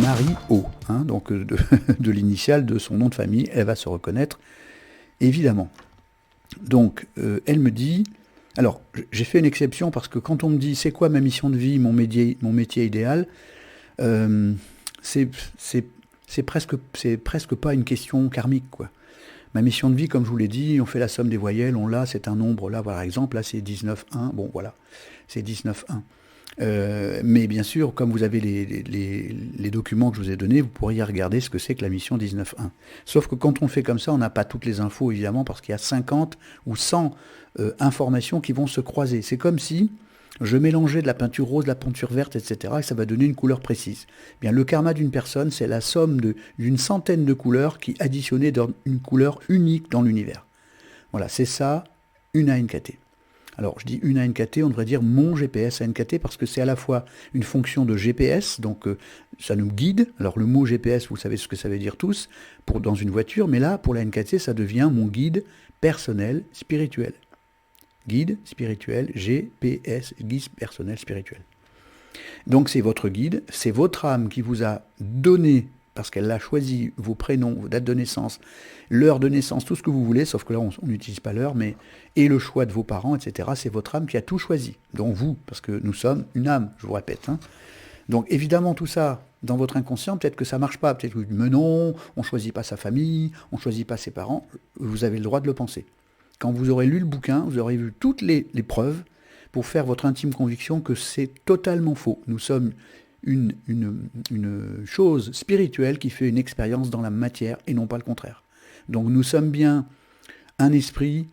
Marie O, hein, donc de l'initiale de son nom de famille, elle va se reconnaître, évidemment. Donc, elle me dit... Alors, j'ai fait une exception parce que quand on me dit c'est quoi ma mission de vie, mon métier idéal, euh, c'est c'est- c'est presque pas une question karmique, quoi. Ma mission de vie, comme je vous l'ai dit, on fait la somme des voyelles, on l'a, c'est un nombre, là, par exemple, là c'est 19,1, bon voilà, c'est 19,1. Mais bien sûr, comme vous avez les documents que je vous ai donnés, vous pourriez regarder ce que c'est que la mission 19.1. Sauf que quand on le fait comme ça, on n'a pas toutes les infos, évidemment, parce qu'il y a 50 ou 100 informations qui vont se croiser. C'est comme si je mélangeais de la peinture rose, de la peinture verte, etc., et ça va donner une couleur précise. Bien, le karma d'une personne, c'est la somme d'une centaine de couleurs qui additionnées donnent une couleur unique dans l'univers. Voilà, c'est ça, une ANKT. Alors, je dis une ANKT, on devrait dire mon GPS ANKT parce que c'est à la fois une fonction de GPS, donc ça nous guide. Alors, le mot GPS, vous savez ce que ça veut dire tous, dans une voiture, mais là, pour la NKT, ça devient mon guide personnel spirituel. Guide spirituel, GPS, guide personnel spirituel. Donc, c'est votre guide, c'est votre âme qui vous a donné, parce qu'elle a choisi vos prénoms, vos dates de naissance, l'heure de naissance, tout ce que vous voulez, sauf que là, on n'utilise pas l'heure, mais et le choix de vos parents, etc. C'est votre âme qui a tout choisi, dont vous, parce que nous sommes une âme, je vous répète. Hein. Donc évidemment, tout ça, dans votre inconscient, peut-être que ça marche pas, peut-être que vous dites, mais non, on choisit pas sa famille, on choisit pas ses parents, vous avez le droit de le penser. Quand vous aurez lu le bouquin, vous aurez vu toutes les preuves pour faire votre intime conviction que c'est totalement faux. Nous sommes une chose spirituelle qui fait une expérience dans la matière et non pas le contraire. Donc nous sommes bien un esprit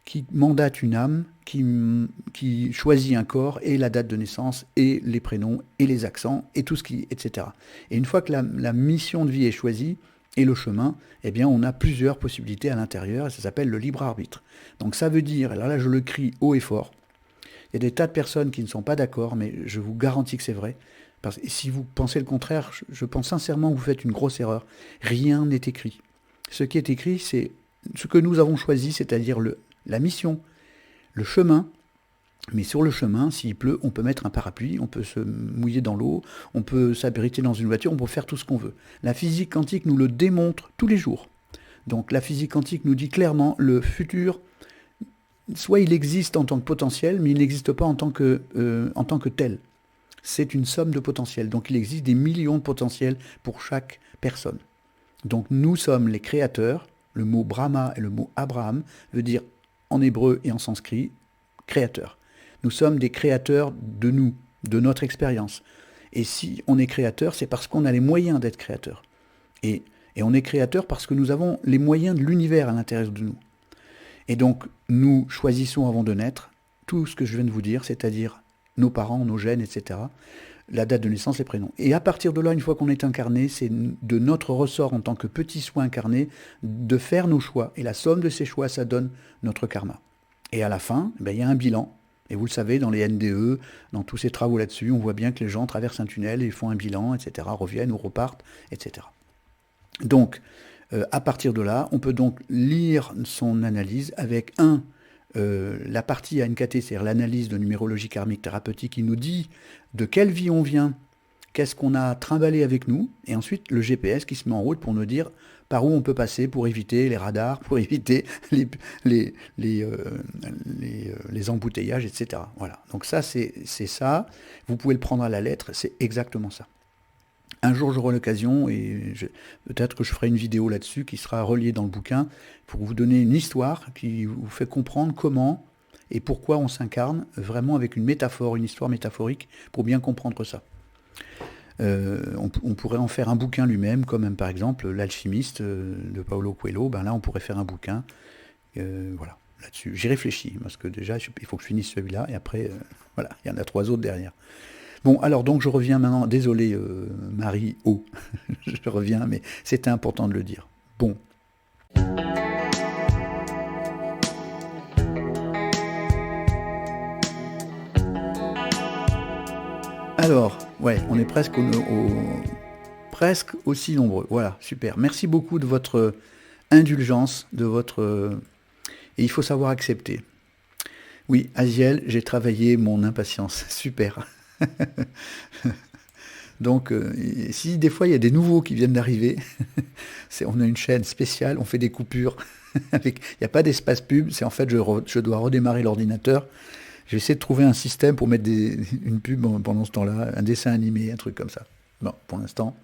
qui mandate une âme, qui choisit un corps et la date de naissance et les prénoms et les accents et tout ce qui, etc. Et une fois que la mission de vie est choisie et le chemin, eh bien on a plusieurs possibilités à l'intérieur et ça s'appelle le libre arbitre. Donc ça veut dire, alors là je le crie haut et fort, il y a des tas de personnes qui ne sont pas d'accord, mais je vous garantis que c'est vrai. Parce que si vous pensez le contraire, je pense sincèrement que vous faites une grosse erreur. Rien n'est écrit. Ce qui est écrit, c'est ce que nous avons choisi, c'est-à-dire la mission, le chemin. Mais sur le chemin, s'il pleut, on peut mettre un parapluie, on peut se mouiller dans l'eau, on peut s'abriter dans une voiture, on peut faire tout ce qu'on veut. La physique quantique nous le démontre tous les jours. Donc la physique quantique nous dit clairement le futur, soit il existe en tant que potentiel, mais il n'existe pas en tant que tel. C'est une somme de potentiels. Donc il existe des millions de potentiels pour chaque personne. Donc nous sommes les créateurs. Le mot Brahma et le mot Abraham veut dire en hébreu et en sanskrit créateur. Nous sommes des créateurs de nous, de notre expérience. Et si on est créateur, c'est parce qu'on a les moyens d'être créateur. Et on est créateur parce que nous avons les moyens de l'univers à l'intérieur de nous. Et donc nous choisissons avant de naître tout ce que je viens de vous dire, c'est-à-dire nos parents, nos gènes, etc., la date de naissance, les prénoms. Et à partir de là, une fois qu'on est incarné, c'est de notre ressort en tant que petit soi incarné de faire nos choix. Et la somme de ces choix, ça donne notre karma. Et à la fin, il y a un bilan. Et vous le savez, dans les NDE, dans tous ces travaux là-dessus, on voit bien que les gens traversent un tunnel et font un bilan, etc., reviennent ou repartent, etc. Donc, à partir de là, on peut donc lire son analyse avec la partie ANKT, c'est-à-dire l'analyse de numérologie karmique thérapeutique, qui nous dit de quelle vie on vient, qu'est-ce qu'on a trimballé avec nous, et ensuite le GPS qui se met en route pour nous dire par où on peut passer pour éviter les radars, pour éviter les embouteillages, etc. Voilà. Donc ça, c'est ça. Vous pouvez le prendre à la lettre, c'est exactement ça. Un jour, j'aurai l'occasion, et peut-être que je ferai une vidéo là-dessus qui sera reliée dans le bouquin pour vous donner une histoire qui vous fait comprendre comment et pourquoi on s'incarne vraiment avec une métaphore, une histoire métaphorique pour bien comprendre ça. On pourrait en faire un bouquin lui-même, comme par exemple L'Alchimiste de Paulo Coelho. Ben là, on pourrait faire un bouquin voilà, là-dessus. J'y réfléchis, parce que déjà, il faut que je finisse celui-là, et après, voilà, il y en a 3 autres derrière. Bon, alors donc je reviens maintenant, désolé Marie O, je reviens, mais c'était important de le dire. Bon. Alors, ouais, on est presque aussi nombreux. Voilà, super. Merci beaucoup de votre indulgence, de votre... et il faut savoir accepter. Oui, Asiel, j'ai travaillé mon impatience. Super. Donc, et si des fois il y a des nouveaux qui viennent d'arriver, on a une chaîne spéciale, on fait des coupures. Il n'y a pas d'espace pub, c'est en fait je dois redémarrer l'ordinateur. Je vais essayer de trouver un système pour mettre une pub pendant ce temps-là, un dessin animé, un truc comme ça. Bon, pour l'instant.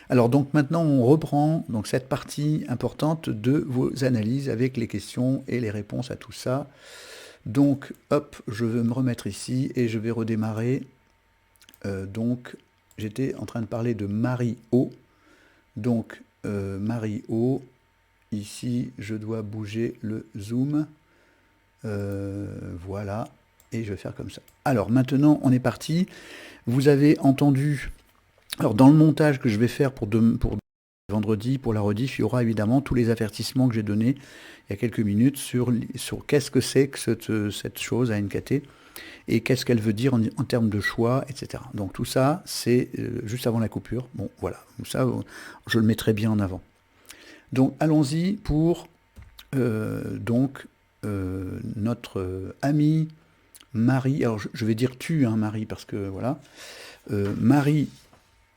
Alors donc maintenant on reprend donc cette partie importante de vos analyses avec les questions et les réponses à tout ça. Donc hop, je vais me remettre ici et je vais redémarrer. Donc j'étais en train de parler de Marie O. Donc Marie O, ici je dois bouger le zoom. Voilà, et je vais faire comme ça. Alors maintenant on est parti. Vous avez entendu, alors dans le montage que je vais faire pour vendredi, pour la rediff, il y aura évidemment tous les avertissements que j'ai donnés il y a quelques minutes sur qu'est-ce que c'est que cette chose ANKT et qu'est-ce qu'elle veut dire en termes de choix, etc. Donc tout ça, c'est juste avant la coupure. Bon, voilà, ça, je le mettrai bien en avant. Donc allons-y pour notre amie Marie. Alors je vais dire tu, hein, Marie, parce que voilà. Marie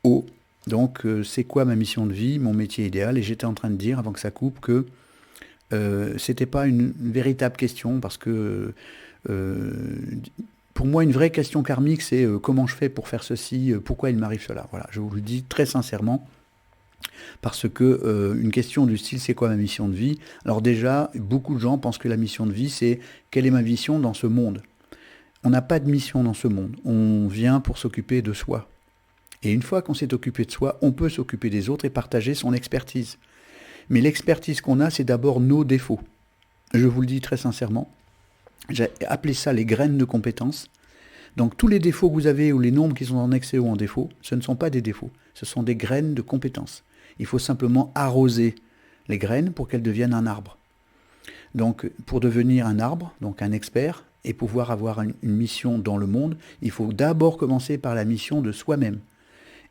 O. Donc c'est quoi ma mission de vie, mon métier idéal? Et j'étais en train de dire, avant que ça coupe, que c'était pas une véritable question, parce que pour moi, une vraie question karmique, c'est comment je fais pour faire ceci, pourquoi il m'arrive cela. Voilà, je vous le dis très sincèrement, parce que une question du style, c'est quoi ma mission de vie? Alors déjà, beaucoup de gens pensent que la mission de vie, c'est quelle est ma mission dans ce monde? On n'a pas de mission dans ce monde, on vient pour s'occuper de soi. Et une fois qu'on s'est occupé de soi, on peut s'occuper des autres et partager son expertise. Mais l'expertise qu'on a, c'est d'abord nos défauts. Je vous le dis très sincèrement. J'ai appelé ça les graines de compétences. Donc tous les défauts que vous avez ou les nombres qui sont en excès ou en défaut, ce ne sont pas des défauts, ce sont des graines de compétences. Il faut simplement arroser les graines pour qu'elles deviennent un arbre. Donc pour devenir un arbre, donc un expert, et pouvoir avoir une mission dans le monde, il faut d'abord commencer par la mission de soi-même.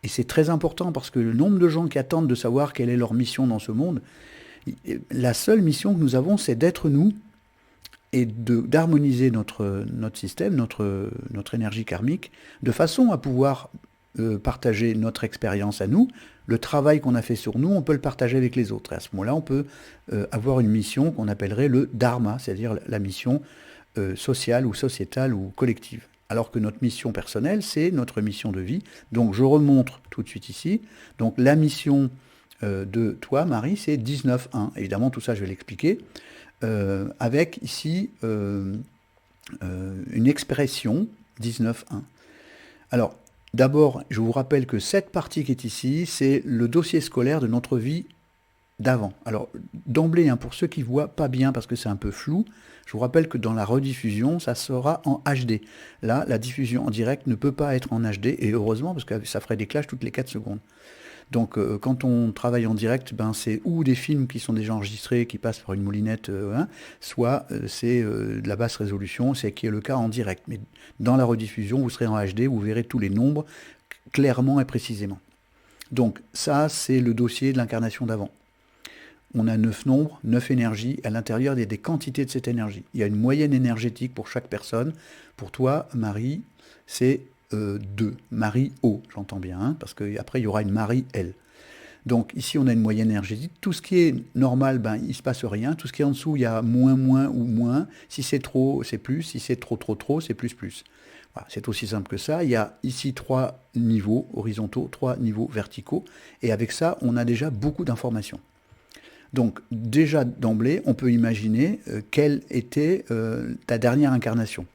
Et c'est très important parce que le nombre de gens qui attendent de savoir quelle est leur mission dans ce monde, la seule mission que nous avons, c'est d'être nous et d'harmoniser notre système, notre énergie karmique, de façon à pouvoir partager notre expérience à nous. Le travail qu'on a fait sur nous, on peut le partager avec les autres. Et à ce moment-là, on peut avoir une mission qu'on appellerait le dharma, c'est-à-dire la mission sociale ou sociétale ou collective. Alors que notre mission personnelle, c'est notre mission de vie. Donc je remontre tout de suite ici. Donc la mission de toi, Marie, c'est 19.1. Évidemment, tout ça, je vais l'expliquer. Avec ici une expression 19.1. Alors, d'abord, je vous rappelle que cette partie qui est ici, c'est le dossier scolaire de notre vie d'avant. Alors, d'emblée, hein, pour ceux qui ne voient pas bien, parce que c'est un peu flou, je vous rappelle que dans la rediffusion, ça sera en HD. Là, la diffusion en direct ne peut pas être en HD, et heureusement, parce que ça ferait des clashs toutes les 4 secondes. Donc, quand on travaille en direct, ben, c'est ou des films qui sont déjà enregistrés, qui passent par une moulinette, soit c'est de la basse résolution, c'est qui est le cas en direct. Mais dans la rediffusion, vous serez en HD, vous verrez tous les nombres clairement et précisément. Donc, ça, c'est le dossier de l'incarnation d'avant. On a 9 nombres, 9 énergies. À l'intérieur, il y a des quantités de cette énergie. Il y a une moyenne énergétique pour chaque personne. Pour toi, Marie, c'est 2. Marie O, j'entends bien, hein, parce qu'après, il y aura une Marie L. Donc ici, on a une moyenne énergétique. Tout ce qui est normal, ben, il ne se passe rien. Tout ce qui est en dessous, il y a moins, moins ou moins. Si c'est trop, c'est plus. Si c'est trop, trop, trop, c'est plus, plus. Voilà, c'est aussi simple que ça. Il y a ici 3 niveaux horizontaux, 3 niveaux verticaux. Et avec ça, on a déjà beaucoup d'informations. Donc déjà d'emblée, on peut imaginer quelle était ta dernière incarnation.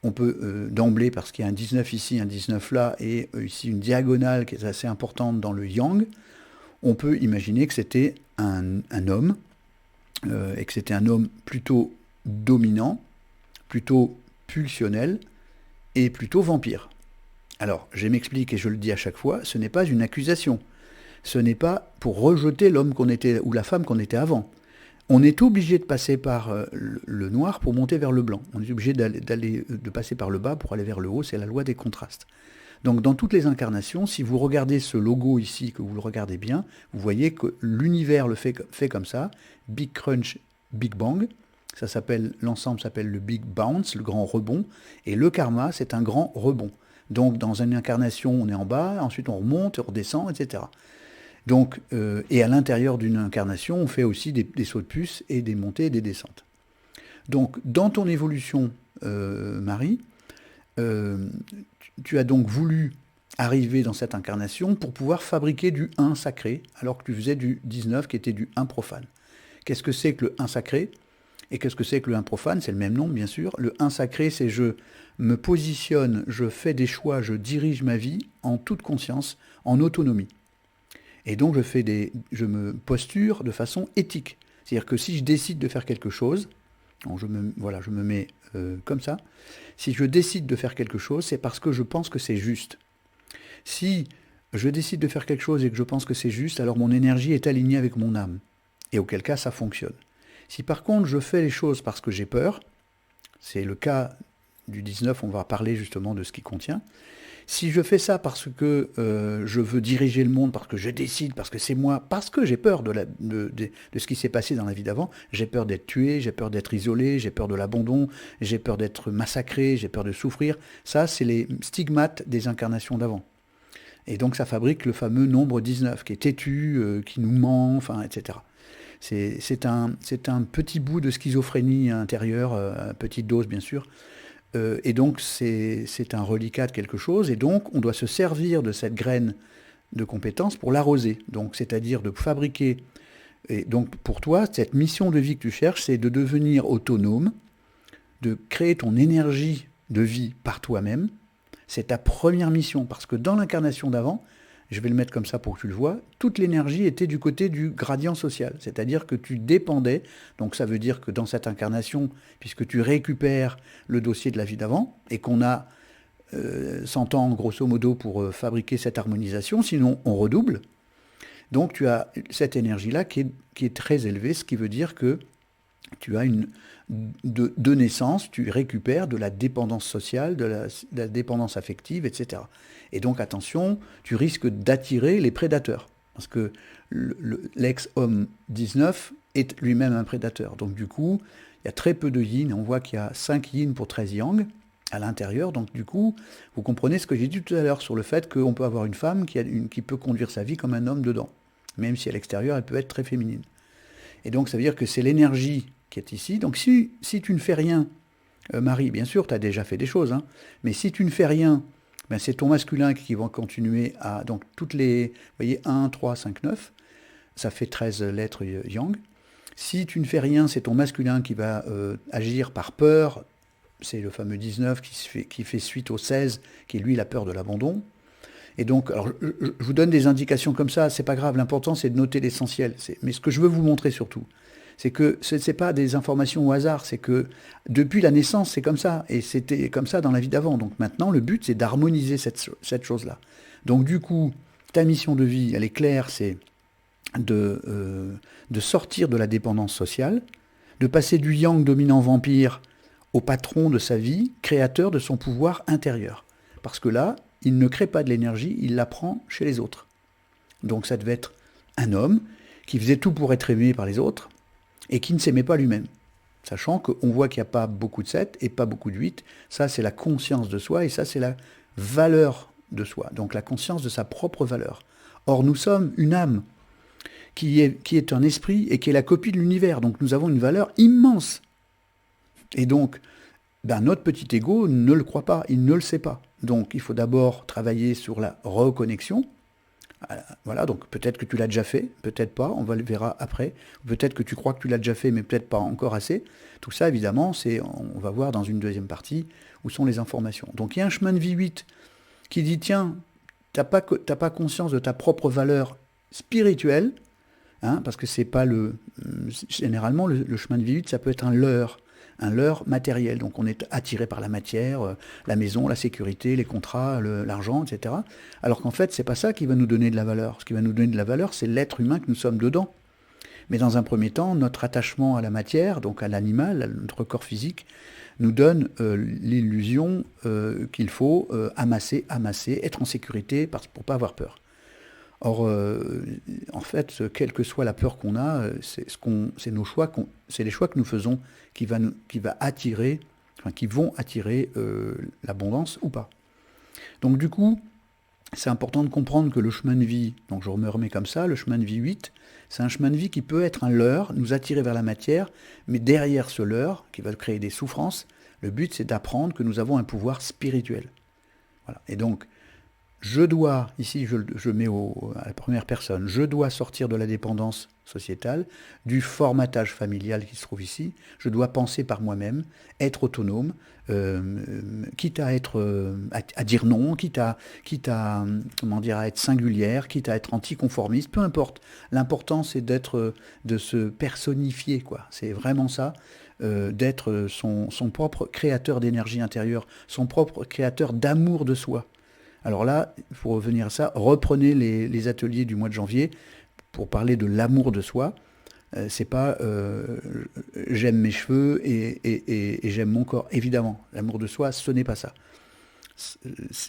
On peut d'emblée, parce qu'il y a un 19 ici, un 19 là, et ici une diagonale qui est assez importante dans le yang, on peut imaginer que c'était un homme, et que c'était un homme plutôt dominant, plutôt pulsionnel, et plutôt vampire. Alors, je m'explique et je le dis à chaque fois, ce n'est pas une accusation. Ce n'est pas pour rejeter l'homme qu'on était ou la femme qu'on était avant. On est obligé de passer par le noir pour monter vers le blanc. On est obligé de passer par le bas pour aller vers le haut, c'est la loi des contrastes. Donc dans toutes les incarnations, si vous regardez ce logo ici, que vous le regardez bien, vous voyez que l'univers le fait comme ça, Big Crunch, Big Bang, l'ensemble s'appelle le Big Bounce, le grand rebond, et le karma, c'est un grand rebond. Donc dans une incarnation, on est en bas, ensuite on remonte, on redescend, etc. Donc, et à l'intérieur d'une incarnation, on fait aussi des sauts de puce et des montées et des descentes. Donc dans ton évolution, Marie, euh, tu as donc voulu arriver dans cette incarnation pour pouvoir fabriquer du 1 sacré, alors que tu faisais du 19 qui était du 1 profane. Qu'est-ce que c'est que le 1 sacré? Et qu'est-ce que c'est que le 1 profane? C'est le même nom, bien sûr. Le 1 sacré, c'est je me positionne, je fais des choix, je dirige ma vie en toute conscience, en autonomie. Et donc je me posture de façon éthique. C'est-à-dire que si je décide de faire quelque chose, donc je me mets comme ça, si je décide de faire quelque chose, c'est parce que je pense que c'est juste. Si je décide de faire quelque chose et que je pense que c'est juste, alors mon énergie est alignée avec mon âme. Et auquel cas, ça fonctionne. Si par contre je fais les choses parce que j'ai peur, c'est le cas du 19, on va parler justement de ce qu'il contient. Si je fais ça parce que je veux diriger le monde, parce que je décide, parce que c'est moi, parce que j'ai peur de ce qui s'est passé dans la vie d'avant, j'ai peur d'être tué, j'ai peur d'être isolé, j'ai peur de l'abandon, j'ai peur d'être massacré, j'ai peur de souffrir, ça c'est les stigmates des incarnations d'avant. Et donc ça fabrique le fameux nombre 19, qui est têtu, qui nous ment, enfin, etc. C'est un petit bout de schizophrénie intérieure, à petite dose bien sûr, et donc c'est un reliquat de quelque chose, et donc on doit se servir de cette graine de compétence pour l'arroser, donc c'est-à-dire de fabriquer, et donc pour toi, cette mission de vie que tu cherches, c'est de devenir autonome, de créer ton énergie de vie par toi-même. C'est ta première mission, parce que dans l'incarnation d'avant, je vais le mettre comme ça pour que tu le vois, toute l'énergie était du côté du gradient social, c'est-à-dire que tu dépendais, donc ça veut dire que dans cette incarnation, puisque tu récupères le dossier de la vie d'avant, et qu'on a 100 ans grosso modo pour fabriquer cette harmonisation, sinon on redouble, donc tu as cette énergie-là qui est très élevée, ce qui veut dire que tu as de naissance, tu récupères de la dépendance sociale, de la dépendance affective, etc. Et donc attention, tu risques d'attirer les prédateurs. Parce que l'ex-homme 19 est lui-même un prédateur. Donc du coup, il y a très peu de yin. On voit qu'il y a 5 yin pour 13 yang à l'intérieur. Donc du coup, vous comprenez ce que j'ai dit tout à l'heure sur le fait qu'on peut avoir une femme qui peut conduire sa vie comme un homme dedans. Même si à l'extérieur, elle peut être très féminine. Et donc ça veut dire que c'est l'énergie qui est ici. Donc si tu ne fais rien, Marie, bien sûr, tu as déjà fait des choses, hein, mais si tu ne fais rien, ben c'est ton masculin qui va continuer à... Donc toutes les... Vous voyez, 1, 3, 5, 9, ça fait 13 lettres yang. Si tu ne fais rien, c'est ton masculin qui va agir par peur. C'est le fameux 19 qui fait suite au 16, qui est lui la peur de l'abandon. Et donc, alors, je vous donne des indications comme ça, c'est pas grave, l'important c'est de noter l'essentiel. Mais ce que je veux vous montrer surtout, c'est que ce n'est pas des informations au hasard, c'est que depuis la naissance, c'est comme ça, et c'était comme ça dans la vie d'avant. Donc maintenant, le but, c'est d'harmoniser cette chose-là. Donc du coup, ta mission de vie, elle est claire, c'est de sortir de la dépendance sociale, de passer du yang dominant vampire au patron de sa vie, créateur de son pouvoir intérieur. Parce que là, il ne crée pas de l'énergie, il la prend chez les autres. Donc ça devait être un homme qui faisait tout pour être aimé par les autres et qui ne s'aimait pas lui-même. Sachant qu'on voit qu'il n'y a pas beaucoup de 7 et pas beaucoup de 8. Ça, c'est la conscience de soi et ça, c'est la valeur de soi. Donc la conscience de sa propre valeur. Or, nous sommes une âme qui est un esprit et qui est la copie de l'univers. Donc nous avons une valeur immense. Et donc, notre petit ego ne le croit pas, il ne le sait pas. Donc il faut d'abord travailler sur la reconnexion. Voilà, donc peut-être que tu l'as déjà fait, peut-être pas, on le verra après. Peut-être que tu crois que tu l'as déjà fait, mais peut-être pas encore assez. Tout ça, évidemment, on va voir dans une deuxième partie où sont les informations. Donc il y a un chemin de vie 8 qui dit, tiens, t'as pas conscience de ta propre valeur spirituelle, hein, parce que c'est pas généralement, le chemin de vie 8, ça peut être un leurre matériel. Donc on est attiré par la matière, la maison, la sécurité, les contrats, l'argent, etc. Alors qu'en fait, c'est pas ça qui va nous donner de la valeur. Ce qui va nous donner de la valeur, c'est l'être humain que nous sommes dedans. Mais dans un premier temps, notre attachement à la matière, donc à l'animal, à notre corps physique, nous donne l'illusion qu'il faut amasser, être en sécurité pour pas avoir peur. Or, en fait, quelle que soit la peur qu'on a, c'est nos choix, c'est les choix que nous faisons qui vont attirer l'abondance ou pas. Donc du coup, c'est important de comprendre que le chemin de vie, donc je me remets comme ça, le chemin de vie 8, c'est un chemin de vie qui peut être un leurre, nous attirer vers la matière, mais derrière ce leurre, qui va créer des souffrances, le but c'est d'apprendre que nous avons un pouvoir spirituel. Voilà. Et donc, je dois, ici je mets à la première personne, je dois sortir de la dépendance sociétale, du formatage familial qui se trouve ici, je dois penser par moi-même, être autonome, quitte à être à dire non, quitte à comment dire, à être singulière, quitte à être anticonformiste, peu importe. L'important c'est de se personnifier, quoi. C'est vraiment ça, d'être son propre créateur d'énergie intérieure, son propre créateur d'amour de soi. Alors là, pour revenir à ça, reprenez les ateliers du mois de janvier pour parler de l'amour de soi. C'est pas j'aime mes cheveux et j'aime mon corps. Évidemment, l'amour de soi, ce n'est pas ça.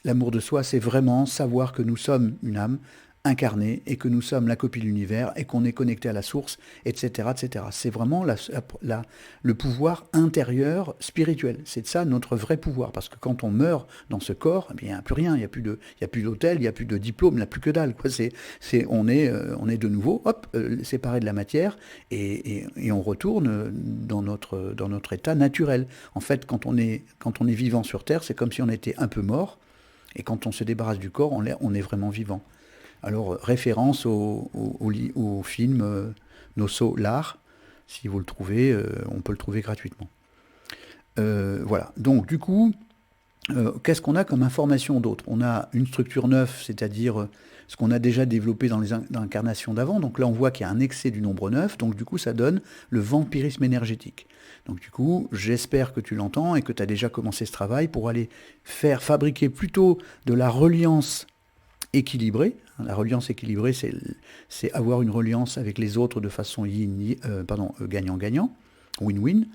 L'amour de soi, c'est vraiment savoir que nous sommes une âme incarnée et que nous sommes la copie de l'univers et qu'on est connecté à la source, etc. etc. C'est vraiment le pouvoir intérieur spirituel. C'est de ça notre vrai pouvoir. Parce que quand on meurt dans ce corps, eh bien, il n'y a plus rien. Il n'y a plus d'hôtel, il n'y a plus de diplôme, il n'y a plus que dalle, quoi. On est de nouveau séparé de la matière et on retourne dans notre état naturel. En fait, quand on est vivant sur Terre, c'est comme si on était un peu mort. Et quand on se débarrasse du corps, on est vraiment vivant. Alors, référence au film Nosso l'art, si vous le trouvez, on peut le trouver gratuitement. Voilà, donc du coup, qu'est-ce qu'on a comme information d'autre? On a une structure neuve, c'est-à-dire ce qu'on a déjà développé dans l'incarnation d'avant. Donc là, on voit qu'il y a un excès du nombre 9, donc du coup, ça donne le vampirisme énergétique. Donc du coup, j'espère que tu l'entends et que tu as déjà commencé ce travail pour aller fabriquer plutôt de la reliance équilibrée. La reliance équilibrée, c'est avoir une reliance avec les autres de façon gagnant-gagnant, win-win,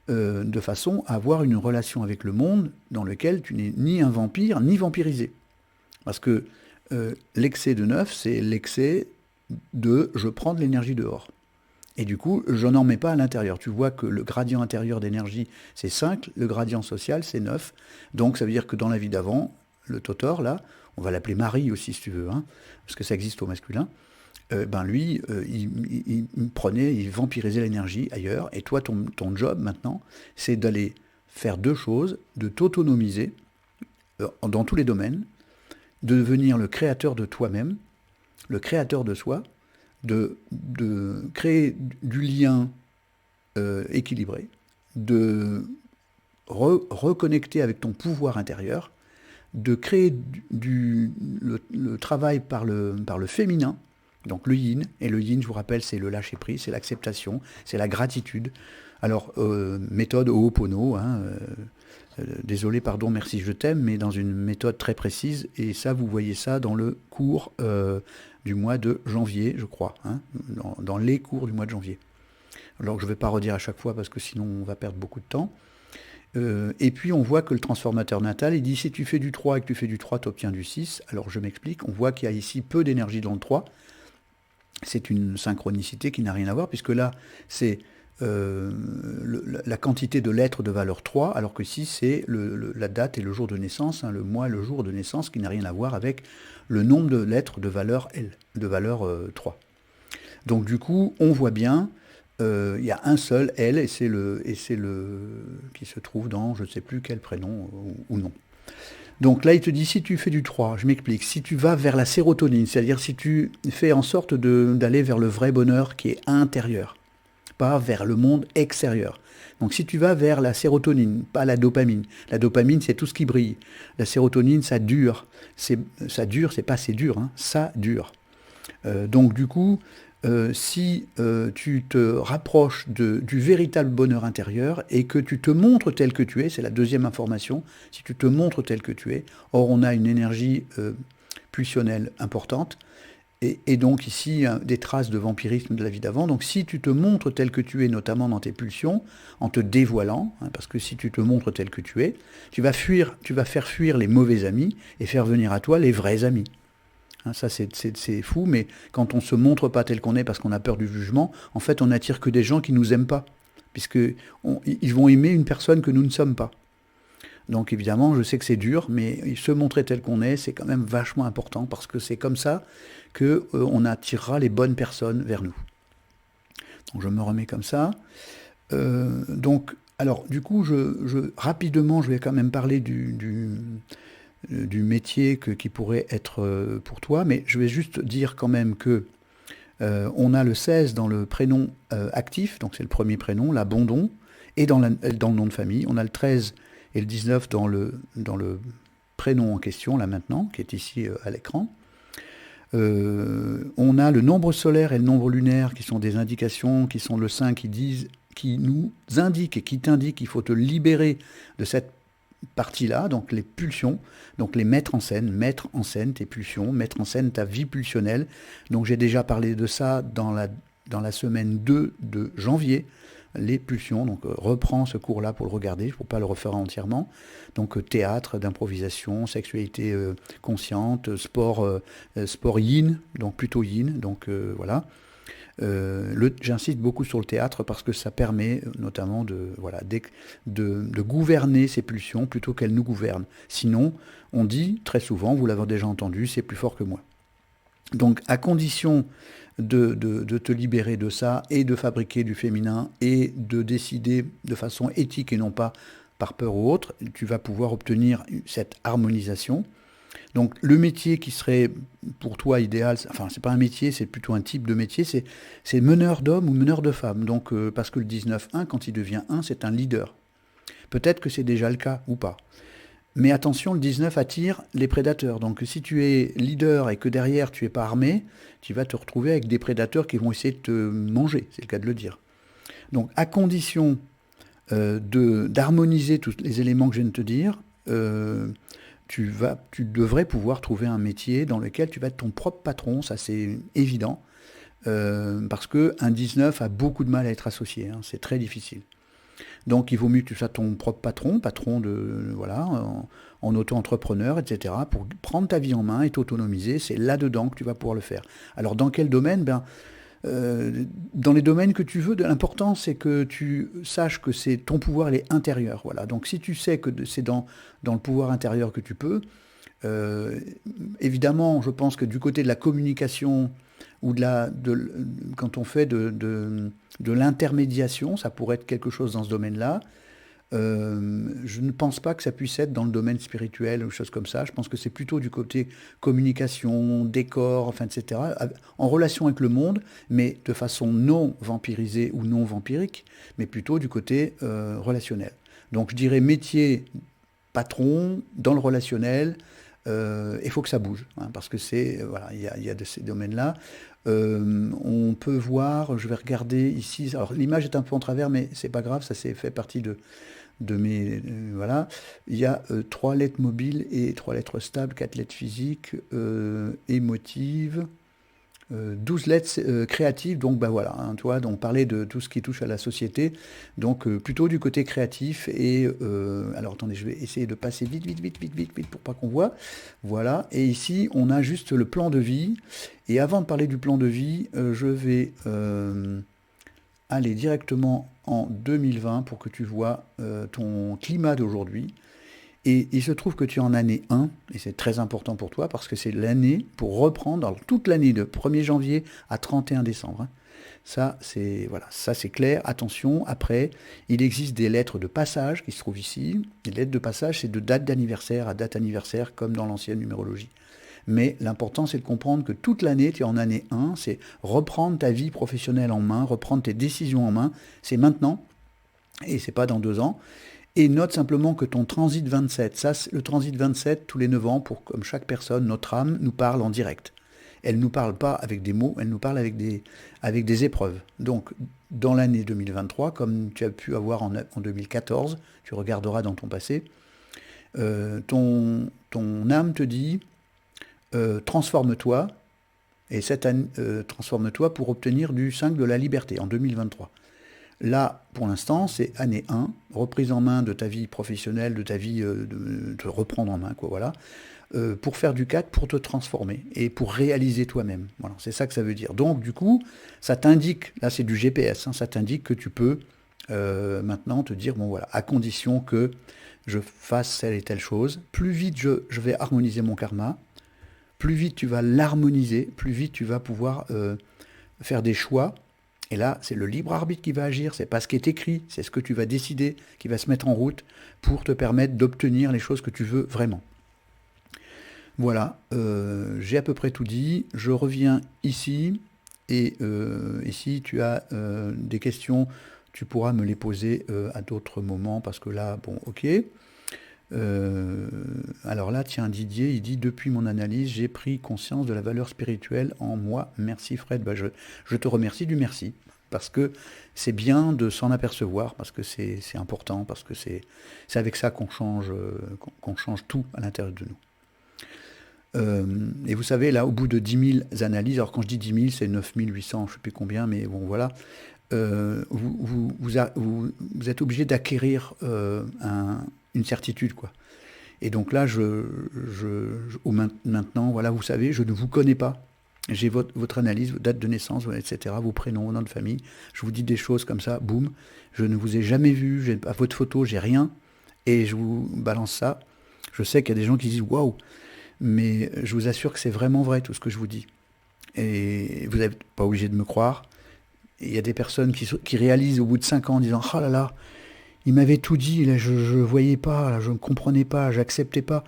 de façon à avoir une relation avec le monde dans lequel tu n'es ni un vampire, ni vampirisé. Parce que l'excès de 9, c'est l'excès de je prends de l'énergie dehors. Et du coup, je n'en mets pas à l'intérieur. Tu vois que le gradient intérieur d'énergie, c'est 5, le gradient social, c'est 9. Donc ça veut dire que dans la vie d'avant, le Totor, là, on va l'appeler Marie aussi, si tu veux, hein, parce que ça existe au masculin, lui, il vampirisait l'énergie ailleurs, et toi, ton job maintenant, c'est d'aller faire deux choses, de t'autonomiser dans tous les domaines, de devenir le créateur de toi-même, le créateur de soi, de créer du lien équilibré, de reconnecter avec ton pouvoir intérieur, de créer le travail par le féminin, donc le yin, et le yin, je vous rappelle, c'est le lâcher-prise, c'est l'acceptation, c'est la gratitude. Alors, méthode Ho'opono, hein, désolé, pardon, merci, je t'aime, mais dans une méthode très précise, et ça, vous voyez ça dans le cours du mois de janvier, je crois, hein, dans les cours du mois de janvier. Alors, je ne vais pas redire à chaque fois, parce que sinon, on va perdre beaucoup de temps. Et puis on voit que le transformateur natal, il dit si tu fais du 3 et que tu fais du 3, tu obtiens du 6. Alors je m'explique, on voit qu'il y a ici peu d'énergie dans le 3. C'est une synchronicité qui n'a rien à voir, puisque là, c'est la quantité de lettres de valeur 3, alors que ici, c'est la date et le jour de naissance, hein, le mois et le jour de naissance, qui n'a rien à voir avec le nombre de lettres de valeur L, de valeur 3. Donc du coup, on voit bien... Il y a un seul L et c'est le qui se trouve dans je ne sais plus quel prénom ou non. Donc là, il te dit si tu fais du 3, je m'explique, si tu vas vers la sérotonine, c'est-à-dire si tu fais en sorte d'aller vers le vrai bonheur qui est intérieur, pas vers le monde extérieur. Donc si tu vas vers la sérotonine, pas la dopamine. La dopamine, c'est tout ce qui brille. La sérotonine, ça dure. C'est pas c'est dur, hein, ça dure. Donc du coup... si tu te rapproches du véritable bonheur intérieur et que tu te montres tel que tu es, c'est la deuxième information, si tu te montres tel que tu es, or on a une énergie pulsionnelle importante, et donc ici des traces de vampirisme de la vie d'avant, donc si tu te montres tel que tu es, notamment dans tes pulsions, en te dévoilant, hein, parce que si tu te montres tel que tu es, tu vas faire fuir les mauvais amis et faire venir à toi les vrais amis. Hein, ça, c'est fou, mais quand on ne se montre pas tel qu'on est parce qu'on a peur du jugement, en fait, on n'attire que des gens qui ne nous aiment pas, puisqu'ils vont aimer une personne que nous ne sommes pas. Donc évidemment, je sais que c'est dur, mais se montrer tel qu'on est, c'est quand même vachement important parce que c'est comme ça que on attirera les bonnes personnes vers nous. Donc je me remets comme ça. Donc, alors du coup, rapidement, je vais quand même parler du métier qui pourrait être pour toi, mais je vais juste dire quand même que on a le 16 dans le prénom actif, donc c'est le premier prénom, l'abandon, et dans le nom de famille. On a le 13 et le 19 dans le prénom en question, là maintenant, qui est ici à l'écran. On a le nombre solaire et le nombre lunaire qui sont des indications, qui sont le 5 qui nous indiquent et qui t'indiquent qu'il faut te libérer de cette partie-là, donc les pulsions, donc les mettre en scène tes pulsions, mettre en scène ta vie pulsionnelle. Donc j'ai déjà parlé de ça dans la semaine 2 de janvier, les pulsions. Donc reprends ce cours-là pour le regarder, il ne faut pas le refaire entièrement. Donc théâtre, d'improvisation, sexualité consciente, sport yin, donc plutôt yin, donc voilà. J'insiste beaucoup sur le théâtre parce que ça permet notamment de gouverner ces pulsions plutôt qu'elles nous gouvernent. Sinon, on dit très souvent, vous l'avez déjà entendu, c'est plus fort que moi. Donc à condition de te libérer de ça et de fabriquer du féminin et de décider de façon éthique et non pas par peur ou autre, tu vas pouvoir obtenir cette harmonisation. Donc le métier qui serait pour toi idéal, enfin c'est pas un métier, c'est plutôt un type de métier, c'est meneur d'hommes ou meneur de femmes. Donc parce que le 19-1, quand il devient 1, c'est un leader. Peut-être que c'est déjà le cas ou pas. Mais attention, le 19 attire les prédateurs. Donc si tu es leader et que derrière tu n'es pas armé, tu vas te retrouver avec des prédateurs qui vont essayer de te manger, c'est le cas de le dire. Donc à condition d'harmoniser tous les éléments que je viens de te dire, tu devrais pouvoir trouver un métier dans lequel tu vas être ton propre patron, ça c'est évident, parce qu'un 19 a beaucoup de mal à être associé, hein, c'est très difficile. Donc il vaut mieux que tu sois ton propre patron en auto-entrepreneur, etc., pour prendre ta vie en main et t'autonomiser, c'est là-dedans que tu vas pouvoir le faire. Alors dans quel domaine? Dans les domaines que tu veux, l'important c'est que tu saches que c'est ton pouvoir, il est intérieur. Voilà. Donc si tu sais que c'est dans le pouvoir intérieur que tu peux, évidemment, je pense que du côté de la communication ou quand on fait de l'intermédiation, ça pourrait être quelque chose dans ce domaine-là. Je ne pense pas que ça puisse être dans le domaine spirituel ou choses comme ça. Je pense que c'est plutôt du côté communication, décor, enfin, etc., en relation avec le monde, mais de façon non vampirisée ou non vampirique, mais plutôt du côté relationnel. Donc je dirais métier patron dans le relationnel. Il faut que ça bouge, hein, parce que il y a de ces domaines-là. On peut voir, je vais regarder ici. Alors l'image est un peu en travers, mais c'est pas grave, ça c'est fait partie de mes voilà. Il y a 3 lettres mobiles et 3 lettres stables, 4 lettres physiques, émotives. 12 lettres créatives, donc voilà, hein, toi, donc parler de tout ce qui touche à la société, donc plutôt du côté créatif, et alors attendez, je vais essayer de passer vite, pour pas qu'on voit, voilà, et ici, on a juste le plan de vie, et avant de parler du plan de vie, je vais aller directement en 2020 pour que tu vois ton climat d'aujourd'hui. Et il se trouve que tu es en année 1, et c'est très important pour toi, parce que c'est l'année pour reprendre, alors toute l'année de 1er janvier à 31 décembre. Hein. Ça, c'est clair. Attention, après, il existe des lettres de passage qui se trouvent ici. Les lettres de passage, c'est de date d'anniversaire à date anniversaire, comme dans l'ancienne numérologie. Mais l'important, c'est de comprendre que toute l'année, tu es en année 1, c'est reprendre ta vie professionnelle en main, reprendre tes décisions en main. C'est maintenant, et c'est pas dans 2 ans. Et note simplement que ton transit 27, le transit 27, tous les 9 ans, comme chaque personne, notre âme nous parle en direct. Elle ne nous parle pas avec des mots, elle nous parle avec des épreuves. Donc, dans l'année 2023, comme tu as pu avoir en 2014, tu regarderas dans ton passé, ton âme te dit, transforme-toi, et cette année, transforme-toi pour obtenir du 5 de la liberté en 2023. Là, pour l'instant, c'est année 1, reprise en main de ta vie professionnelle, de ta vie, de te reprendre en main, quoi, voilà, pour faire du 4, pour te transformer et pour réaliser toi-même. Voilà, c'est ça que ça veut dire. Donc, du coup, ça t'indique, là c'est du GPS, hein, ça t'indique que tu peux maintenant te dire, bon voilà, à condition que je fasse telle et telle chose, plus vite je vais harmoniser mon karma, plus vite tu vas l'harmoniser, plus vite tu vas pouvoir faire des choix. Et là, c'est le libre arbitre qui va agir, c'est pas ce qui est écrit, c'est ce que tu vas décider qui va se mettre en route pour te permettre d'obtenir les choses que tu veux vraiment. Voilà, j'ai à peu près tout dit. Je reviens ici, et ici tu as des questions, tu pourras me les poser à d'autres moments, parce que là, bon, ok. Alors là, tiens, Didier, il dit, depuis mon analyse, j'ai pris conscience de la valeur spirituelle en moi. Merci Fred. Bah, je te remercie du merci. Parce que c'est bien de s'en apercevoir, parce que c'est important, parce que c'est avec ça qu'on change, qu'on change tout à l'intérieur de nous. Et vous savez, là, au bout de 10 000 analyses, alors quand je dis 10 000, c'est 9 800, je ne sais plus combien, mais bon, voilà, vous êtes obligé d'acquérir une certitude, quoi. Et donc là, maintenant, voilà, vous savez, je ne vous connais pas. J'ai votre analyse, votre date de naissance, etc., vos prénoms, vos noms de famille. Je vous dis des choses comme ça, boum. Je ne vous ai jamais vu, j'ai pas votre photo, j'ai rien. Et je vous balance ça. Je sais qu'il y a des gens qui disent waouh, mais je vous assure que c'est vraiment vrai tout ce que je vous dis. Et vous n'êtes pas obligé de me croire. Il y a des personnes qui réalisent au bout de 5 ans en disant oh là là, il m'avait tout dit, là, je ne voyais pas, là, je ne comprenais pas, j'acceptais pas.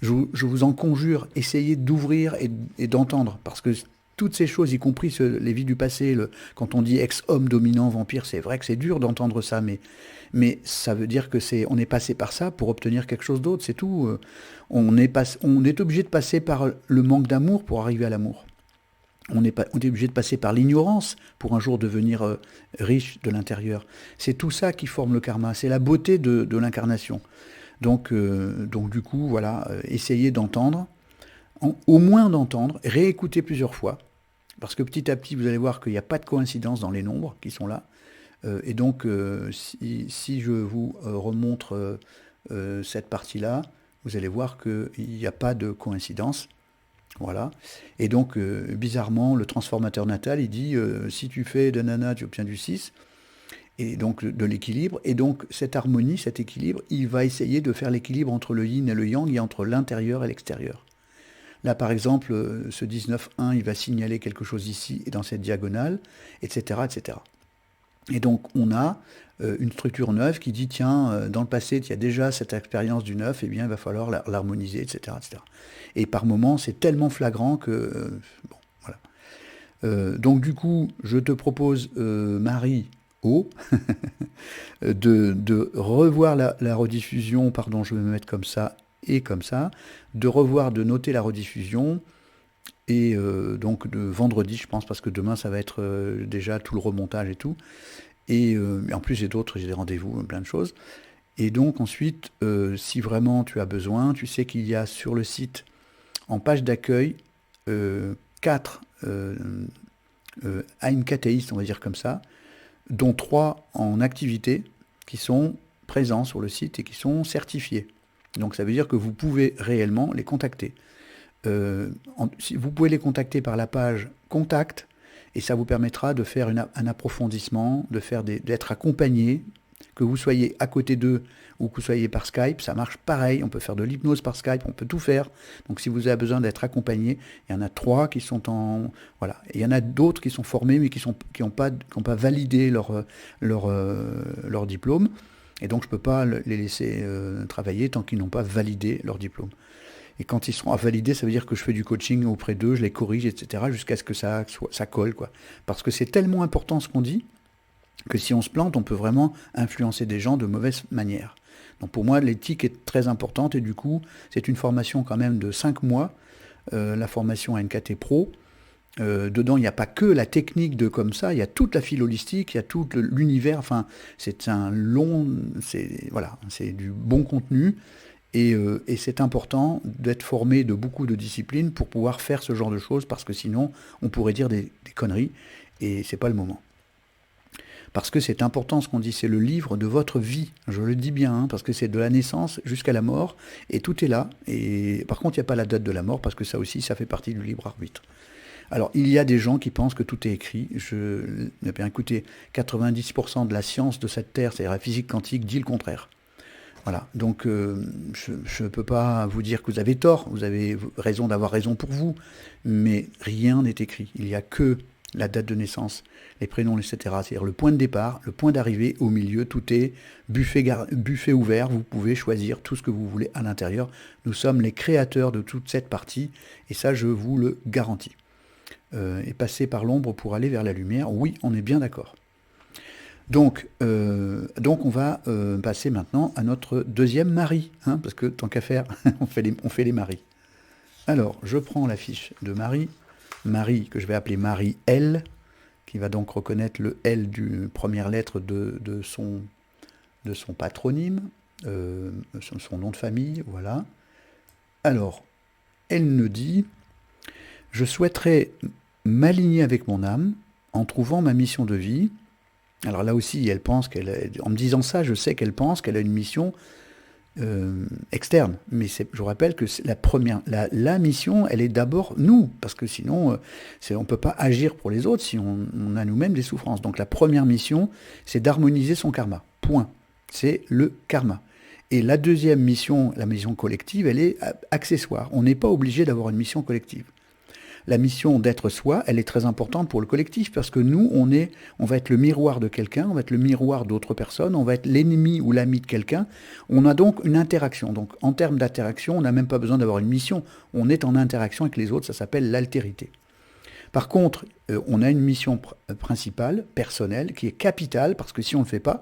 Je vous en conjure, essayez d'ouvrir et d'entendre, parce que toutes ces choses, y compris les vies du passé, quand on dit ex-homme dominant, vampire, c'est vrai que c'est dur d'entendre ça, mais ça veut dire que on est passé par ça pour obtenir quelque chose d'autre, c'est tout. On est obligé de passer par le manque d'amour pour arriver à l'amour. On est obligé de passer par l'ignorance pour un jour devenir riche de l'intérieur. C'est tout ça qui forme le karma, c'est la beauté de l'incarnation. Donc du coup, voilà, essayez d'entendre, au moins d'entendre, réécouter plusieurs fois, parce que petit à petit, vous allez voir qu'il n'y a pas de coïncidence dans les nombres qui sont là. Et donc, si je vous remontre cette partie-là, vous allez voir qu'il n'y a pas de coïncidence. Voilà. Et donc, bizarrement, le transformateur natal, il dit, si tu fais de nana, tu obtiens du 6, et donc de l'équilibre. Et donc, cette harmonie, cet équilibre, il va essayer de faire l'équilibre entre le yin et le yang, et entre l'intérieur et l'extérieur. Là, par exemple, ce 19.1, il va signaler quelque chose ici, et dans cette diagonale, etc., etc. Et donc, on a une structure neuve qui dit, tiens, dans le passé, il y a déjà cette expérience du neuf, et bien, il va falloir l'harmoniser, etc., etc. Et par moments, c'est tellement flagrant que... bon, voilà. Donc, du coup, je te propose, Marie O, de revoir la rediffusion, pardon, je vais me mettre comme ça et comme ça, de noter la rediffusion, et donc de vendredi, je pense, parce que demain, ça va être déjà tout le remontage et tout. Et en plus, j'ai des rendez-vous, plein de choses. Et donc ensuite, si vraiment tu as besoin, tu sais qu'il y a sur le site, en page d'accueil, 4 AIMKTistes, on va dire comme ça, dont 3 en activité, qui sont présents sur le site et qui sont certifiés. Donc ça veut dire que vous pouvez réellement les contacter. Vous pouvez les contacter par la page Contact, et ça vous permettra de faire un approfondissement, d'être accompagné, que vous soyez à côté d'eux ou que vous soyez par Skype, ça marche pareil, on peut faire de l'hypnose par Skype, on peut tout faire. Donc si vous avez besoin d'être accompagné, il y en a 3 qui sont en... Voilà. Et il y en a d'autres qui sont formés mais qui n'ont pas validé leur diplôme. Et donc je ne peux pas les laisser travailler tant qu'ils n'ont pas validé leur diplôme. Et quand ils seront validés, ça veut dire que je fais du coaching auprès d'eux, je les corrige, etc., jusqu'à ce que ça colle, quoi. Parce que c'est tellement important ce qu'on dit, que si on se plante, on peut vraiment influencer des gens de mauvaise manière. Donc pour moi, l'éthique est très importante, et du coup, c'est une formation quand même de 5 mois, la formation NKT Pro. Dedans, il n'y a pas que la technique de comme ça, il y a toute la file holistique, il y a tout l'univers, enfin, c'est du bon contenu. Et c'est important d'être formé de beaucoup de disciplines pour pouvoir faire ce genre de choses, parce que sinon, on pourrait dire des conneries, et c'est pas le moment. Parce que c'est important ce qu'on dit, c'est le livre de votre vie, je le dis bien, hein, parce que c'est de la naissance jusqu'à la mort, et tout est là. Et par contre, il n'y a pas la date de la mort, parce que ça aussi, ça fait partie du libre arbitre. Alors, il y a des gens qui pensent que tout est écrit. Eh bien, écoutez, 90% de la science de cette Terre, c'est-à-dire la physique quantique, dit le contraire. Voilà, donc je ne peux pas vous dire que vous avez tort, vous avez raison d'avoir raison pour vous, mais rien n'est écrit. Il n'y a que la date de naissance, les prénoms, etc. C'est-à-dire le point de départ, le point d'arrivée, au milieu, tout est buffet ouvert, vous pouvez choisir tout ce que vous voulez à l'intérieur. Nous sommes les créateurs de toute cette partie, et ça je vous le garantis. Et passer par l'ombre pour aller vers la lumière, oui, on est bien d'accord. Donc on va passer maintenant à notre deuxième mari, hein, parce que tant qu'à faire, on fait les maris. Alors, je prends la fiche de Marie, Marie que je vais appeler Marie L, qui va donc reconnaître le L du première lettre de son patronyme, son nom de famille, voilà. Alors, elle me dit, je souhaiterais m'aligner avec mon âme en trouvant ma mission de vie. Alors là aussi, elle pense en me disant ça, je sais qu'elle pense qu'elle a une mission externe. Mais je rappelle que la mission, elle est d'abord nous, parce que sinon, on ne peut pas agir pour les autres si on a nous-mêmes des souffrances. Donc la première mission, c'est d'harmoniser son karma. Point. C'est le karma. Et la deuxième mission, la mission collective, elle est accessoire. On n'est pas obligé d'avoir une mission collective. La mission d'être soi, elle est très importante pour le collectif parce que nous, on va être le miroir de quelqu'un, on va être le miroir d'autres personnes, on va être l'ennemi ou l'ami de quelqu'un. On a donc une interaction. Donc en termes d'interaction, on n'a même pas besoin d'avoir une mission. On est en interaction avec les autres, ça s'appelle l'altérité. Par contre, on a une mission principale, personnelle, qui est capitale parce que si on ne le fait pas,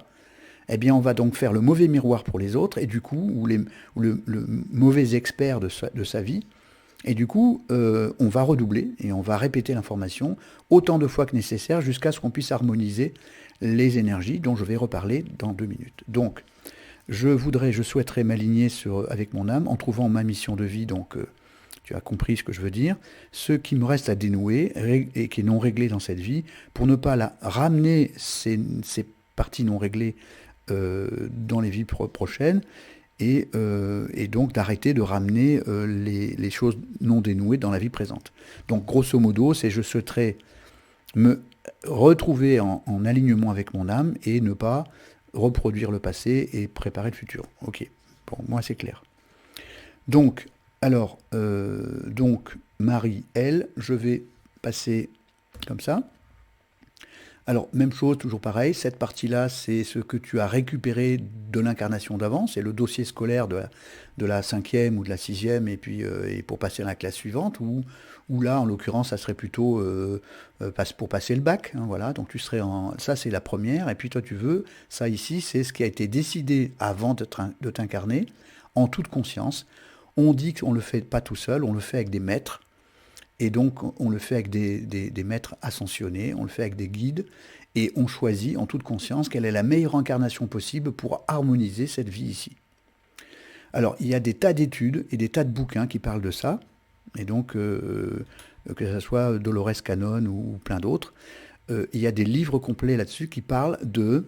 eh bien on va donc faire le mauvais miroir pour les autres et du coup, ou le mauvais expert de sa vie. Et du coup, on va redoubler et on va répéter l'information autant de fois que nécessaire jusqu'à ce qu'on puisse harmoniser les énergies dont je vais reparler dans 2 minutes. Donc, je souhaiterais m'aligner avec mon âme en trouvant ma mission de vie, donc tu as compris ce que je veux dire, ce qui me reste à dénouer et qui est non réglé dans cette vie, pour ne pas ramener ces parties non réglées dans les vies prochaines, et donc d'arrêter de ramener les choses non dénouées dans la vie présente. Donc grosso modo, je souhaiterais me retrouver en alignement avec mon âme et ne pas reproduire le passé et préparer le futur. Ok, pour moi c'est clair. Donc, Marie, elle, je vais passer comme ça. Alors, même chose, toujours pareil, cette partie-là, c'est ce que tu as récupéré de l'incarnation d'avant, c'est le dossier scolaire de la 5e ou de la 6e, et puis et pour passer à la classe suivante, ou là, en l'occurrence, ça serait plutôt pour passer le bac, hein, voilà, donc ça c'est la première, et puis toi tu veux, ça ici, c'est ce qui a été décidé avant de t'incarner, en toute conscience. On dit qu'on ne le fait pas tout seul, on le fait avec des maîtres, et donc, on le fait avec des maîtres ascensionnés, on le fait avec des guides, et on choisit en toute conscience quelle est la meilleure incarnation possible pour harmoniser cette vie ici. Alors, il y a des tas d'études et des tas de bouquins qui parlent de ça, et donc, que ce soit Dolores Cannon ou plein d'autres, il y a des livres complets là-dessus qui parlent de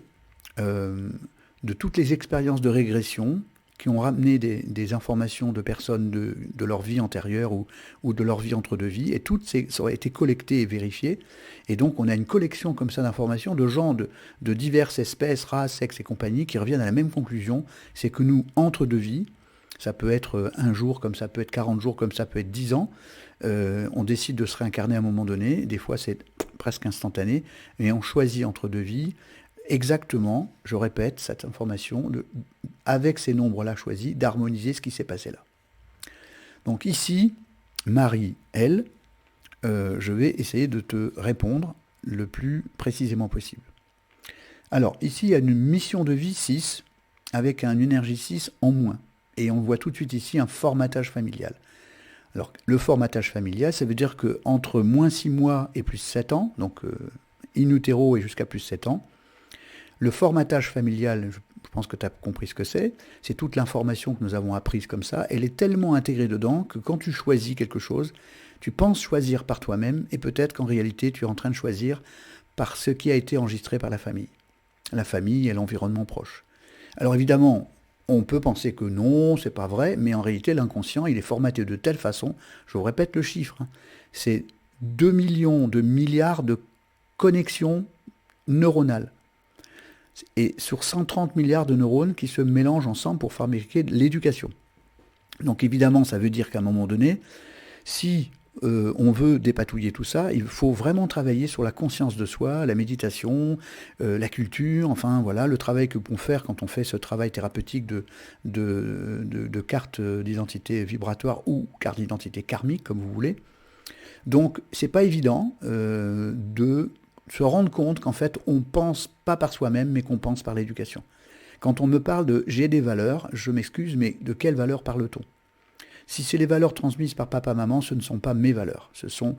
toutes les expériences de régression qui ont ramené des informations de personnes de leur vie antérieure ou de leur vie entre deux vies, et toutes ça aurait été collectées et vérifiées, et donc on a une collection comme ça d'informations de gens de diverses espèces, races, sexes et compagnie, qui reviennent à la même conclusion, c'est que nous, entre deux vies, ça peut être un jour, comme ça peut être 40 jours, comme ça peut être 10 ans, on décide de se réincarner à un moment donné, des fois c'est presque instantané, mais on choisit entre deux vies, exactement, je répète cette information, avec ces nombres-là choisis, d'harmoniser ce qui s'est passé là. Donc ici, Marie, elle, je vais essayer de te répondre le plus précisément possible. Alors ici, il y a une mission de vie 6, avec une énergie 6 en moins. Et on voit tout de suite ici un formatage familial. Alors le formatage familial, ça veut dire qu'entre moins 6 mois et plus 7 ans, donc in utero et jusqu'à plus 7 ans, le formatage familial, je pense que tu as compris ce que c'est toute l'information que nous avons apprise comme ça, elle est tellement intégrée dedans que quand tu choisis quelque chose, tu penses choisir par toi-même, et peut-être qu'en réalité tu es en train de choisir par ce qui a été enregistré par la famille et l'environnement proche. Alors évidemment, on peut penser que non, c'est pas vrai, mais en réalité l'inconscient, il est formaté de telle façon, je vous répète le chiffre, c'est 2 millions de milliards de connexions neuronales. Et sur 130 milliards de neurones qui se mélangent ensemble pour fabriquer de l'éducation. Donc évidemment, ça veut dire qu'à un moment donné, si on veut dépatouiller tout ça, il faut vraiment travailler sur la conscience de soi, la méditation, la culture, enfin voilà, le travail que l'on peut faire quand on fait ce travail thérapeutique de carte d'identité vibratoire ou carte d'identité karmique, comme vous voulez. Donc c'est pas évident de se rendre compte qu'en fait on pense pas par soi-même, mais qu'on pense par l'éducation. Quand on me parle de j'ai des valeurs, je m'excuse, mais de quelles valeurs parle-t-on? Si c'est les valeurs transmises par papa-maman, ce ne sont pas mes valeurs. Ce sont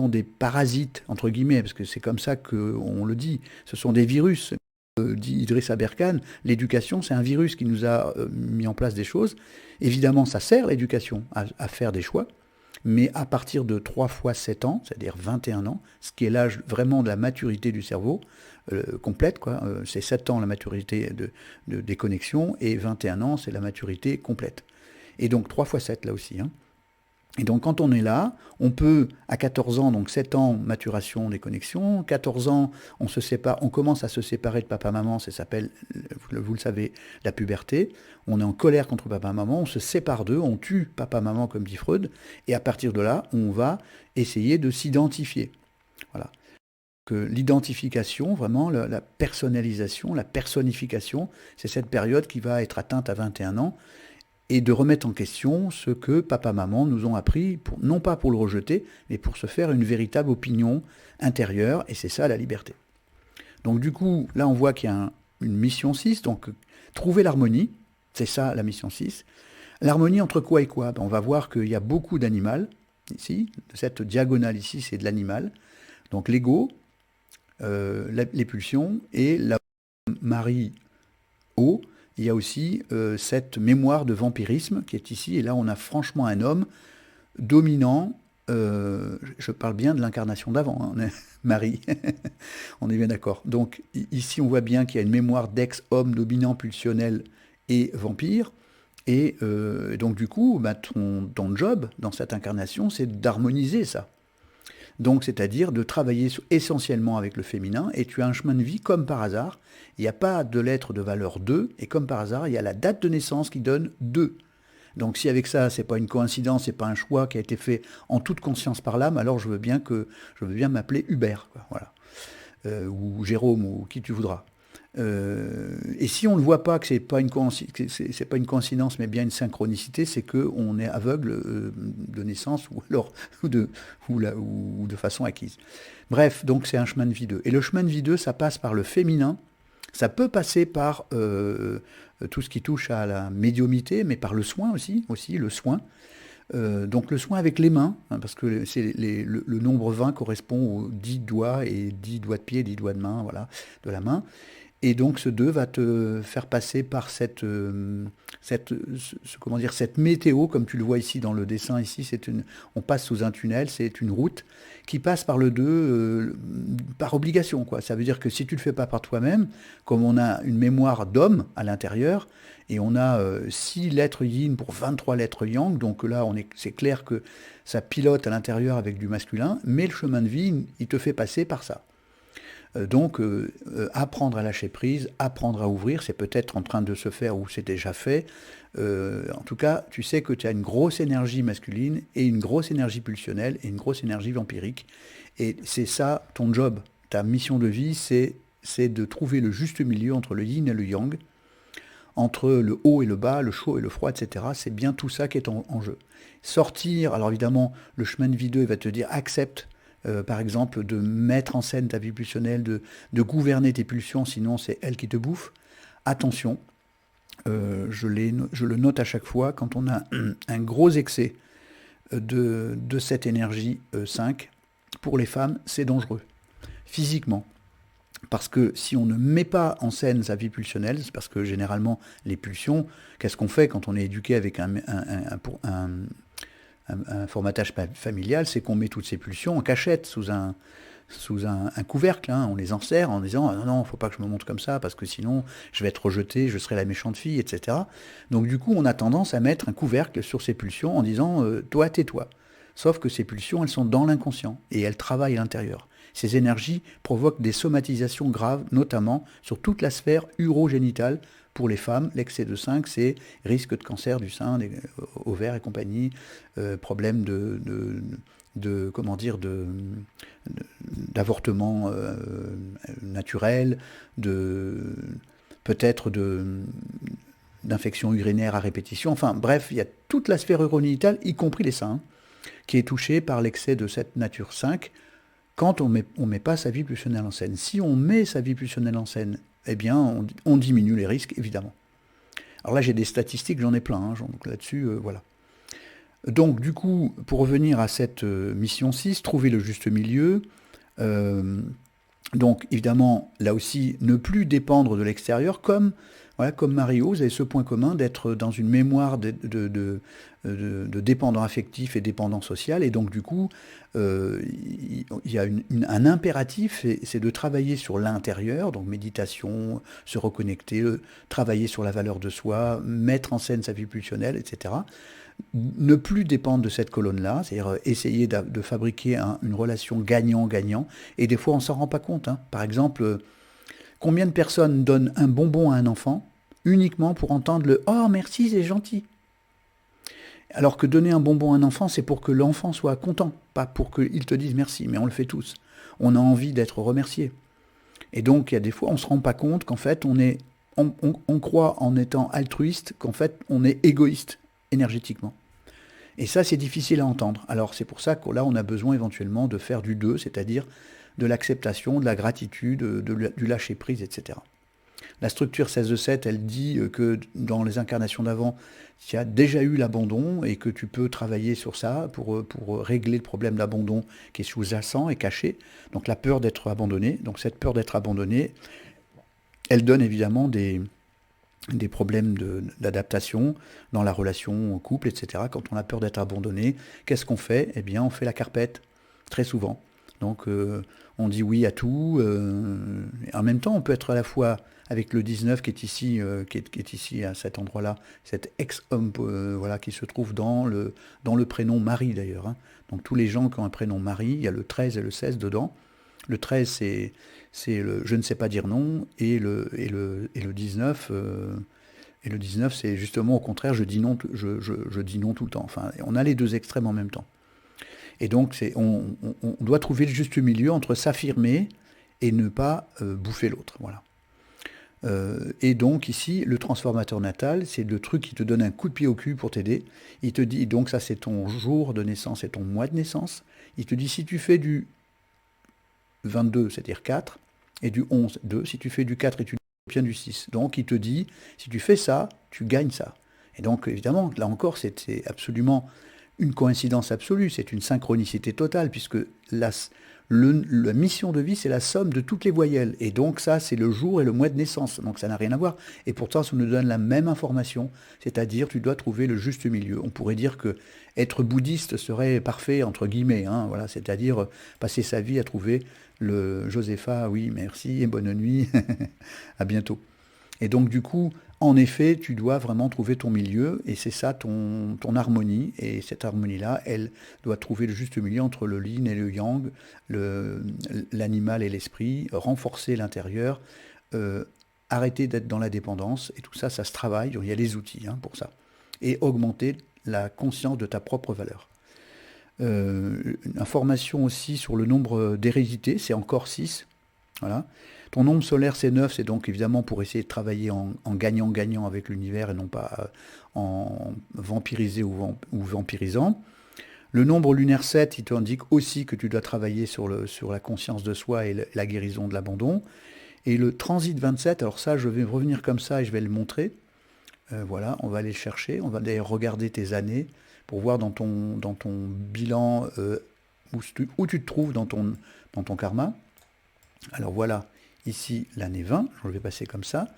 des parasites, entre guillemets, parce que c'est comme ça qu'on le dit. Ce sont des virus. Dit Idriss Aberkan, l'éducation, c'est un virus qui nous a mis en place des choses. Évidemment, ça sert l'éducation à faire des choix, mais à partir de 3 fois 7 ans, c'est-à-dire 21 ans, ce qui est l'âge vraiment de la maturité du cerveau, complète, quoi. C'est 7 ans la maturité des connexions, et 21 ans, c'est la maturité complète. Et donc 3 fois 7 là aussi. Hein. Et donc quand on est là, on peut, à 14 ans, donc 7 ans, maturation des connexions, 14 ans, on commence à se séparer de papa-maman, ça s'appelle, vous le savez, la puberté. On est en colère contre papa-maman, on se sépare d'eux, on tue papa-maman comme dit Freud, et à partir de là, on va essayer de s'identifier. Voilà. Que l'identification, vraiment, la personnalisation, la personnification, c'est cette période qui va être atteinte à 21 ans, et de remettre en question ce que papa-maman nous ont appris, non pas pour le rejeter, mais pour se faire une véritable opinion intérieure, et c'est ça la liberté. Donc du coup, là on voit qu'il y a une mission 6, donc trouver l'harmonie, c'est ça la mission 6. L'harmonie entre quoi et quoi? On va voir qu'il y a beaucoup d'animal, ici, cette diagonale ici c'est de l'animal, donc l'ego, les pulsions, et la Marie O, il y a aussi cette mémoire de vampirisme qui est ici, et là on a franchement un homme dominant, je parle bien de l'incarnation d'avant, hein, Marie, on est bien d'accord. Donc ici on voit bien qu'il y a une mémoire d'ex-homme dominant, pulsionnel et vampire, et donc du coup, bah, ton job dans cette incarnation, c'est d'harmoniser ça. Donc, c'est-à-dire de travailler essentiellement avec le féminin, et tu as un chemin de vie comme par hasard. Il n'y a pas de lettre de valeur 2, et comme par hasard, il y a la date de naissance qui donne 2. Donc, si avec ça, c'est pas une coïncidence, c'est pas un choix qui a été fait en toute conscience par l'âme, alors je veux bien m'appeler Hubert, quoi, voilà. Ou Jérôme, ou qui tu voudras. Et si on ne voit pas que c'est pas une coïncidence, mais bien une synchronicité, c'est qu'on est aveugle de naissance ou alors ou de façon acquise. Bref, donc c'est un chemin de vie 2. Et le chemin de vie 2, ça passe par le féminin. Ça peut passer par tout ce qui touche à la médiumité, mais par le soin aussi le soin. Donc le soin avec les mains, hein, parce que le nombre 20 correspond aux 10 doigts, et 10 doigts de pied, 10 doigts de main, voilà, de la main. Et donc ce 2 va te faire passer par cette météo, comme tu le vois ici dans le dessin, ici, on passe sous un tunnel, c'est une route qui passe par le 2 par obligation, quoi. Ça veut dire que si tu ne le fais pas par toi-même, comme on a une mémoire d'homme à l'intérieur, et on a 6 lettres yin pour 23 lettres yang, donc là c'est clair que ça pilote à l'intérieur avec du masculin, mais le chemin de vie, il te fait passer par ça. Donc, apprendre à lâcher prise, apprendre à ouvrir, c'est peut-être en train de se faire ou c'est déjà fait. En tout cas, tu sais que tu as une grosse énergie masculine et une grosse énergie pulsionnelle et une grosse énergie vampirique. Et c'est ça ton job. Ta mission de vie, c'est de trouver le juste milieu entre le yin et le yang, entre le haut et le bas, le chaud et le froid, etc. C'est bien tout ça qui est en jeu. Sortir, alors évidemment, le chemin de vie 2 va te dire accepte. Par exemple, de mettre en scène ta vie pulsionnelle, de gouverner tes pulsions, sinon c'est elle qui te bouffe. Attention, je le note à chaque fois, quand on a un gros excès de cette énergie 5, pour les femmes, c'est dangereux, physiquement. Parce que si on ne met pas en scène sa vie pulsionnelle, c'est parce que généralement, les pulsions, qu'est-ce qu'on fait quand on est éduqué avec un formatage familial, c'est qu'on met toutes ces pulsions en cachette sous un couvercle, hein. On les enserre en disant « Non, faut pas que je me montre comme ça, parce que sinon je vais être rejeté, je serai la méchante fille, etc. » Donc du coup, on a tendance à mettre un couvercle sur ces pulsions en disant « Toi, tais-toi ». Sauf que ces pulsions, elles sont dans l'inconscient et elles travaillent à l'intérieur. Ces énergies provoquent des somatisations graves, notamment sur toute la sphère urogénitale. Pour les femmes, l'excès de 5, c'est risque de cancer du sein, des ovaires et compagnie, problème comment dire, d'avortement naturel, peut-être d'infection urinaire à répétition. Enfin bref, il y a toute la sphère urogénitale, y compris les seins, qui est touchée par l'excès de cette nature 5 quand on met pas sa vie pulsionnelle en scène. Si on met sa vie pulsionnelle en scène, eh bien, on diminue les risques, évidemment. Alors là, j'ai des statistiques, j'en ai plein, hein, donc là-dessus, voilà. Donc, du coup, pour revenir à cette mission 6, trouver le juste milieu. Donc, évidemment, là aussi, ne plus dépendre de l'extérieur, comme Mario, vous avez ce point commun d'être dans une mémoire de dépendant affectif et dépendant social, et donc, du coup, il y a un impératif, c'est de travailler sur l'intérieur, donc méditation, se reconnecter, travailler sur la valeur de soi, mettre en scène sa vie pulsionnelle, etc. Ne plus dépendre de cette colonne-là, c'est-à-dire essayer de fabriquer une relation gagnant-gagnant, et des fois on s'en rend pas compte. Hein. Par exemple, combien de personnes donnent un bonbon à un enfant uniquement pour entendre le « Oh merci, c'est gentil ». Alors que donner un bonbon à un enfant, c'est pour que l'enfant soit content, pas pour qu'il te dise merci, mais on le fait tous. On a envie d'être remercié. Et donc il y a des fois on ne se rend pas compte qu'en fait on croit en étant altruiste qu'en fait on est égoïste énergétiquement. Et ça, c'est difficile à entendre. Alors, c'est pour ça que là, on a besoin éventuellement de faire du 2, c'est-à-dire de l'acceptation, de la gratitude, du lâcher-prise, etc. La structure 16 de 7, elle dit que dans les incarnations d'avant, il y a déjà eu l'abandon et que tu peux travailler sur ça pour régler le problème d'abandon qui est sous-jacent et caché. Donc, la peur d'être abandonné. Donc, cette peur d'être abandonné, elle donne évidemment des problèmes d'adaptation dans la relation au couple, etc. Quand on a peur d'être abandonné, qu'est-ce qu'on fait? Eh bien, on fait la carpette, très souvent. Donc, on dit oui à tout. En même temps, on peut être à la fois avec le 19 qui est ici, qui est ici à cet endroit-là, cet ex-homme voilà, qui se trouve dans le prénom Marie, d'ailleurs. Hein. Donc, tous les gens qui ont un prénom Marie, il y a le 13 et le 16 dedans. Le 13, c'est le je ne sais pas dire non, et le 19, c'est justement au contraire, je dis non, je dis non tout le temps. Enfin, on a les deux extrêmes en même temps. Et donc, on doit trouver le juste milieu entre s'affirmer et ne pas bouffer l'autre. Voilà. Et donc ici, le transformateur natal, c'est le truc qui te donne un coup de pied au cul pour t'aider. Il te dit, donc ça c'est ton jour de naissance et ton mois de naissance. Il te dit, si tu fais du 22, c'est-à-dire 4, et du 11, 2. Si tu fais du 4 et tu obtiens du 6. Donc il te dit, si tu fais ça, tu gagnes ça. Et donc évidemment, là encore, c'est absolument une coïncidence absolue, c'est une synchronicité totale, puisque la mission de vie, c'est la somme de toutes les voyelles. Et donc ça, c'est le jour et le mois de naissance. Donc ça n'a rien à voir. Et pourtant, ça nous donne la même information, c'est-à-dire tu dois trouver le juste milieu. On pourrait dire que être bouddhiste serait parfait, entre guillemets, hein, voilà, c'est-à-dire passer sa vie à trouver le Josépha, oui, merci et bonne nuit, à bientôt. Et donc du coup, en effet, tu dois vraiment trouver ton milieu, et c'est ça ton harmonie, et cette harmonie-là, elle doit trouver le juste milieu entre le yin et le yang, l'animal et l'esprit, renforcer l'intérieur, arrêter d'être dans la dépendance, et tout ça, ça se travaille, il y a les outils pour ça, et augmenter la conscience de ta propre valeur. Information aussi sur le nombre d'héritités, c'est encore 6, voilà. Ton nombre solaire, c'est 9, c'est donc évidemment pour essayer de travailler en gagnant-gagnant avec l'univers et non pas en vampirisé ou vampirisant. Le nombre lunaire 7, il t'indique aussi que tu dois travailler sur la conscience de soi et la guérison de l'abandon. Et le transit 27, alors ça, je vais revenir comme ça et je vais le montrer. Voilà, on va aller le chercher. On va d'ailleurs regarder tes années pour voir dans ton bilan où tu te trouves dans ton karma. Alors voilà, ici l'année 20, je vais passer comme ça.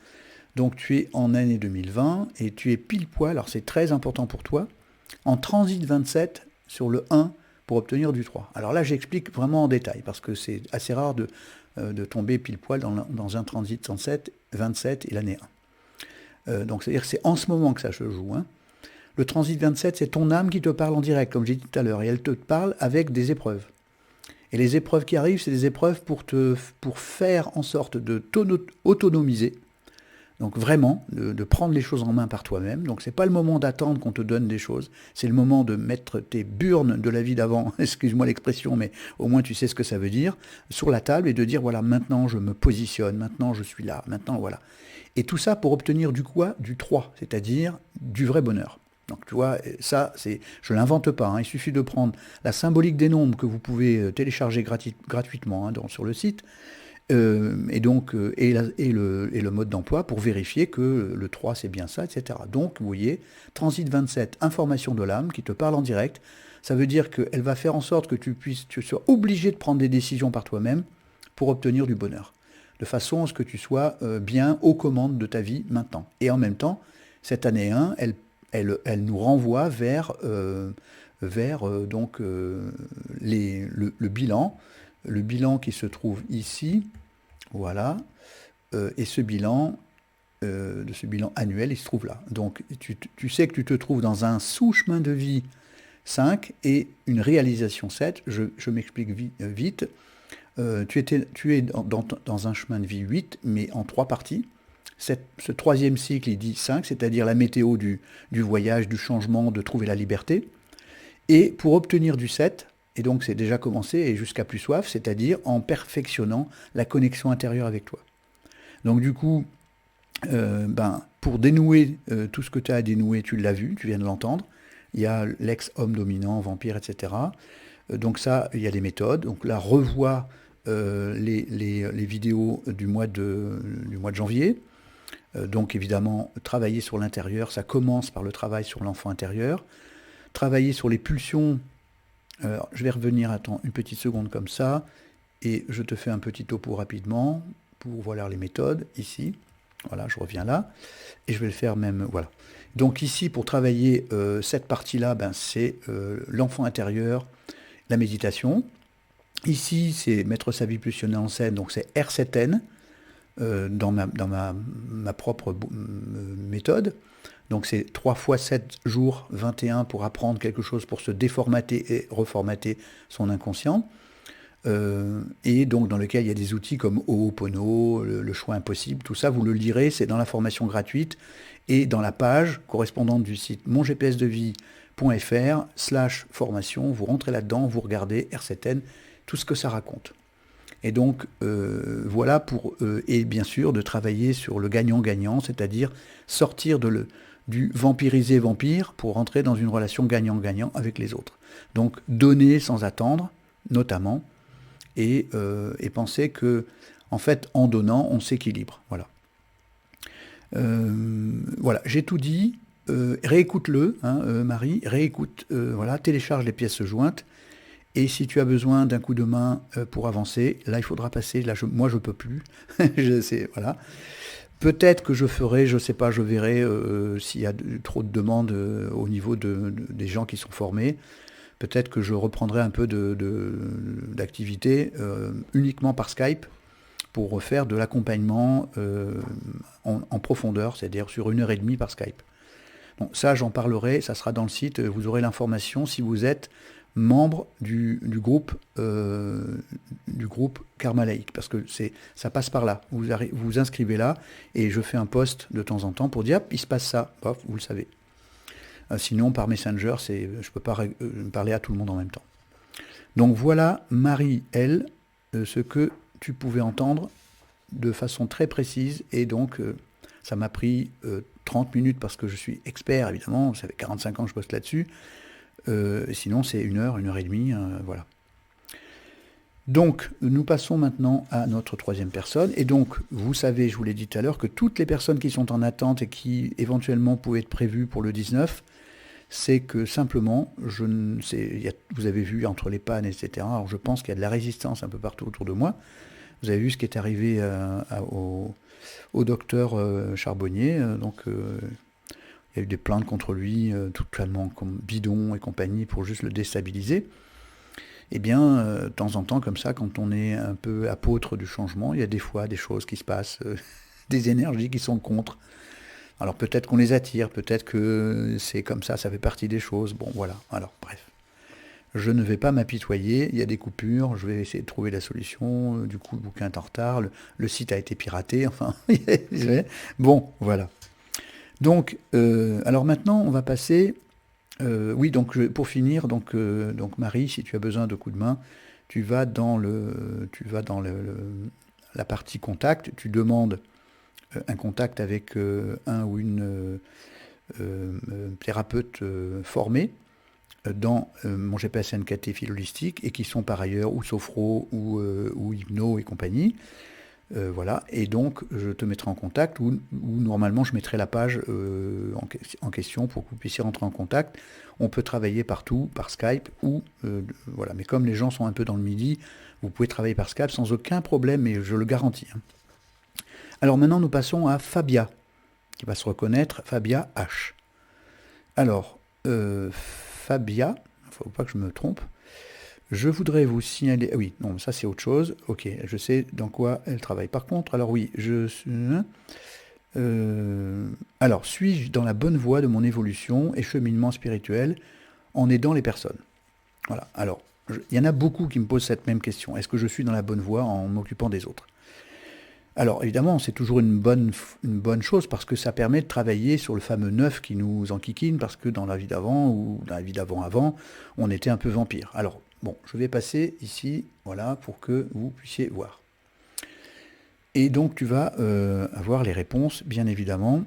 Donc tu es en année 2020 et tu es pile poil, alors c'est très important pour toi, en transit 27 sur le 1 pour obtenir du 3. Alors là j'explique vraiment en détail parce que c'est assez rare de tomber pile poil dans un transit 27 et l'année 1. Donc c'est-à-dire que c'est en ce moment que ça se joue. Hein. Le transit 27, c'est ton âme qui te parle en direct, comme j'ai dit tout à l'heure, et elle te parle avec des épreuves. Et les épreuves qui arrivent, c'est des épreuves pour faire en sorte de t'autonomiser. Donc vraiment, de prendre les choses en main par toi-même. Donc c'est pas le moment d'attendre qu'on te donne des choses, c'est le moment de mettre tes burnes de la vie d'avant, excuse-moi l'expression, mais au moins tu sais ce que ça veut dire, sur la table et de dire voilà, maintenant je me positionne, maintenant je suis là, maintenant voilà. Et tout ça pour obtenir du quoi? Du 3, c'est-à-dire du vrai bonheur. Donc tu vois, ça, je l'invente pas, hein. Il suffit de prendre la symbolique des nombres que vous pouvez télécharger gratuitement, hein, sur le site, et le mode d'emploi pour vérifier que le 3 c'est bien ça, etc. Donc vous voyez, Transit 27, information de l'âme qui te parle en direct, ça veut dire qu'elle va faire en sorte que tu sois obligé de prendre des décisions par toi-même pour obtenir du bonheur, de façon à ce que tu sois bien aux commandes de ta vie maintenant. Et en même temps, cette année 1, elle nous renvoie vers le bilan qui se trouve ici, voilà, et ce bilan annuel, il se trouve là. Donc tu sais que tu te trouves dans un sous-chemin de vie 5 et une réalisation 7. Je m'explique vite. Tu es dans un chemin de vie 8, mais en 3 parties. Ce troisième cycle, il dit 5, c'est-à-dire la météo du voyage, du changement, de trouver la liberté. Et pour obtenir du 7, et donc c'est déjà commencé, et jusqu'à plus soif, c'est-à-dire en perfectionnant la connexion intérieure avec toi. Donc du coup, pour dénouer tout ce que tu as à dénouer, tu l'as vu, tu viens de l'entendre, il y a l'ex-homme dominant, vampire, etc. Donc ça, il y a des méthodes. Donc là, revois les vidéos du mois de janvier. Donc évidemment, travailler sur l'intérieur, ça commence par le travail sur l'enfant intérieur. Travailler sur les pulsions. Alors, je vais revenir, attends, une petite seconde comme ça, et je te fais un petit topo rapidement pour voir les méthodes, ici. Voilà, je reviens là, et je vais le faire même, voilà. Donc ici, pour travailler cette partie-là, c'est l'enfant intérieur, la méditation. Ici, c'est mettre sa vie pulsionnelle en scène, donc c'est R7N, dans ma propre méthode. Donc c'est 3 fois 7 jours, 21 pour apprendre quelque chose, pour se déformater et reformater son inconscient. Et donc dans lequel il y a des outils comme Ho'opono, le choix impossible, tout ça, vous le lirez, c'est dans la formation gratuite et dans la page correspondante du site mongpsdevie.fr/formation, vous rentrez là-dedans, vous regardez R7N, tout ce que ça raconte. Et donc voilà pour et bien sûr de travailler sur le gagnant-gagnant, c'est-à-dire sortir du vampirisé vampire pour rentrer dans une relation gagnant-gagnant avec les autres. Donc donner sans attendre, notamment, et penser que en fait en donnant on s'équilibre. Voilà. Voilà, j'ai tout dit. Réécoute-le, Marie, réécoute, voilà, télécharge les pièces jointes. Et si tu as besoin d'un coup de main pour avancer, là il faudra passer. Là, moi je peux plus. Voilà. Peut-être que je ferai, je sais pas, je verrai s'il y a trop de demandes au niveau des gens qui sont formés. Peut-être que je reprendrai un peu d'activité uniquement par Skype pour faire de l'accompagnement en profondeur, c'est-à-dire sur 1h30 par Skype. Donc ça, j'en parlerai, ça sera dans le site, vous aurez l'information si vous êtes membre du groupe Karma Laïque, parce que ça passe par là. Vous vous inscrivez là, et je fais un post de temps en temps pour dire, il se passe ça, hop, vous le savez. Sinon, par Messenger, je ne peux pas parler à tout le monde en même temps. Donc voilà, Marie, elle, ce que tu pouvais entendre de façon très précise, et donc ça m'a pris 30 minutes parce que je suis expert, évidemment, ça fait 45 ans que je bosse là-dessus. Sinon, c'est 1h30, voilà. Donc, nous passons maintenant à notre troisième personne. Et donc, vous savez, je vous l'ai dit tout à l'heure, que toutes les personnes qui sont en attente et qui éventuellement pouvaient être prévues pour le 19, c'est que simplement, vous avez vu entre les pannes, etc. Alors, je pense qu'il y a de la résistance un peu partout autour de moi. Vous avez vu ce qui est arrivé au docteur Charbonnier. Donc, il y a eu des plaintes contre lui, totalement comme bidon et compagnie, pour juste le déstabiliser. Eh bien, de temps en temps, comme ça, quand on est un peu apôtre du changement, il y a des fois des choses qui se passent, des énergies qui sont contre. Alors peut-être qu'on les attire, peut-être que c'est comme ça fait partie des choses. Bon, voilà. Alors, bref. Je ne vais pas m'apitoyer, il y a des coupures, je vais essayer de trouver la solution. Du coup, le bouquin est en retard, le site a été piraté, enfin. Bon, voilà. Donc, alors maintenant, on va passer. Oui, donc pour finir, donc Marie, si tu as besoin de coups de main, tu vas dans la partie contact, tu demandes un contact avec un ou une thérapeute formé dans mon GPS NKT fil holistique et qui sont par ailleurs ou sophro ou hypno et compagnie. Voilà, et donc je te mettrai en contact ou normalement je mettrai la page en question pour que vous puissiez rentrer en contact. On peut travailler partout par Skype ou voilà, mais comme les gens sont un peu dans le midi, vous pouvez travailler par Skype sans aucun problème, et je le garantis. Alors maintenant nous passons à Fabia, qui va se reconnaître, Fabia H. Alors, Fabia, il ne faut pas que je me trompe. Je voudrais vous signaler... Ah oui, non, ça c'est autre chose. Ok, je sais dans quoi elle travaille. Par contre, alors oui, alors, suis-je dans la bonne voie de mon évolution et cheminement spirituel en aidant les personnes? Voilà, alors, il y en a beaucoup qui me posent cette même question. Est-ce que je suis dans la bonne voie en m'occupant des autres? Alors évidemment, c'est toujours une bonne chose parce que ça permet de travailler sur le fameux neuf qui nous enquiquine, parce que dans la vie d'avant ou dans la vie d'avant, on était un peu vampire. Alors bon, je vais passer ici, voilà, pour que vous puissiez voir. Et donc tu vas avoir les réponses, bien évidemment.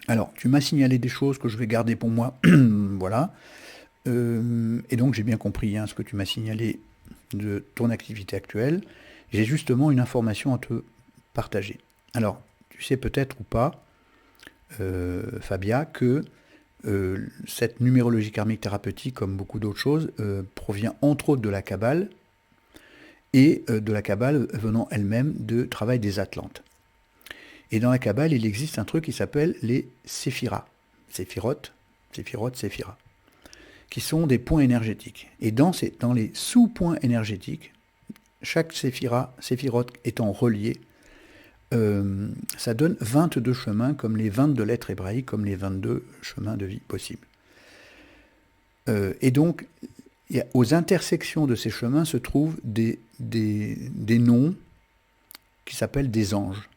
Alors, tu m'as signalé des choses que je vais garder pour moi, voilà. Et donc j'ai bien compris ce que tu m'as signalé de ton activité actuelle. J'ai justement une information à te partager. Alors, tu sais peut-être ou pas, Fabia, que cette numérologie karmique thérapeutique, comme beaucoup d'autres choses, provient entre autres de la Kabbale, et de la Kabbale venant elle-même de travail des Atlantes. Et dans la Kabbale, il existe un truc qui s'appelle les séphiras, séphiroth, séphira, qui sont des points énergétiques. Et dans les sous-points énergétiques, chaque séphiroth étant relié, ça donne 22 chemins, comme les 22 lettres hébraïques, comme les 22 chemins de vie possibles. Et donc, aux intersections de ces chemins se trouvent des noms qui s'appellent des anges.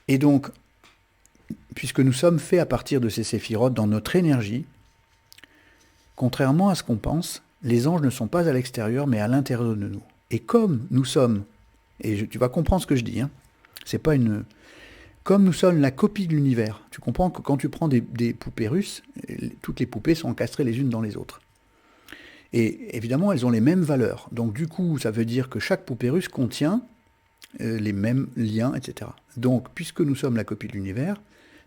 Et donc, puisque nous sommes faits à partir de ces séphiroths dans notre énergie, contrairement à ce qu'on pense, les anges ne sont pas à l'extérieur, mais à l'intérieur de nous. Et comme nous sommes, et tu vas comprendre ce que je dis, c'est pas une... Comme nous sommes la copie de l'univers, tu comprends que quand tu prends des poupées russes, toutes les poupées sont encastrées les unes dans les autres. Et évidemment, elles ont les mêmes valeurs. Donc du coup, ça veut dire que chaque poupée russe contient les mêmes liens, etc. Donc, puisque nous sommes la copie de l'univers,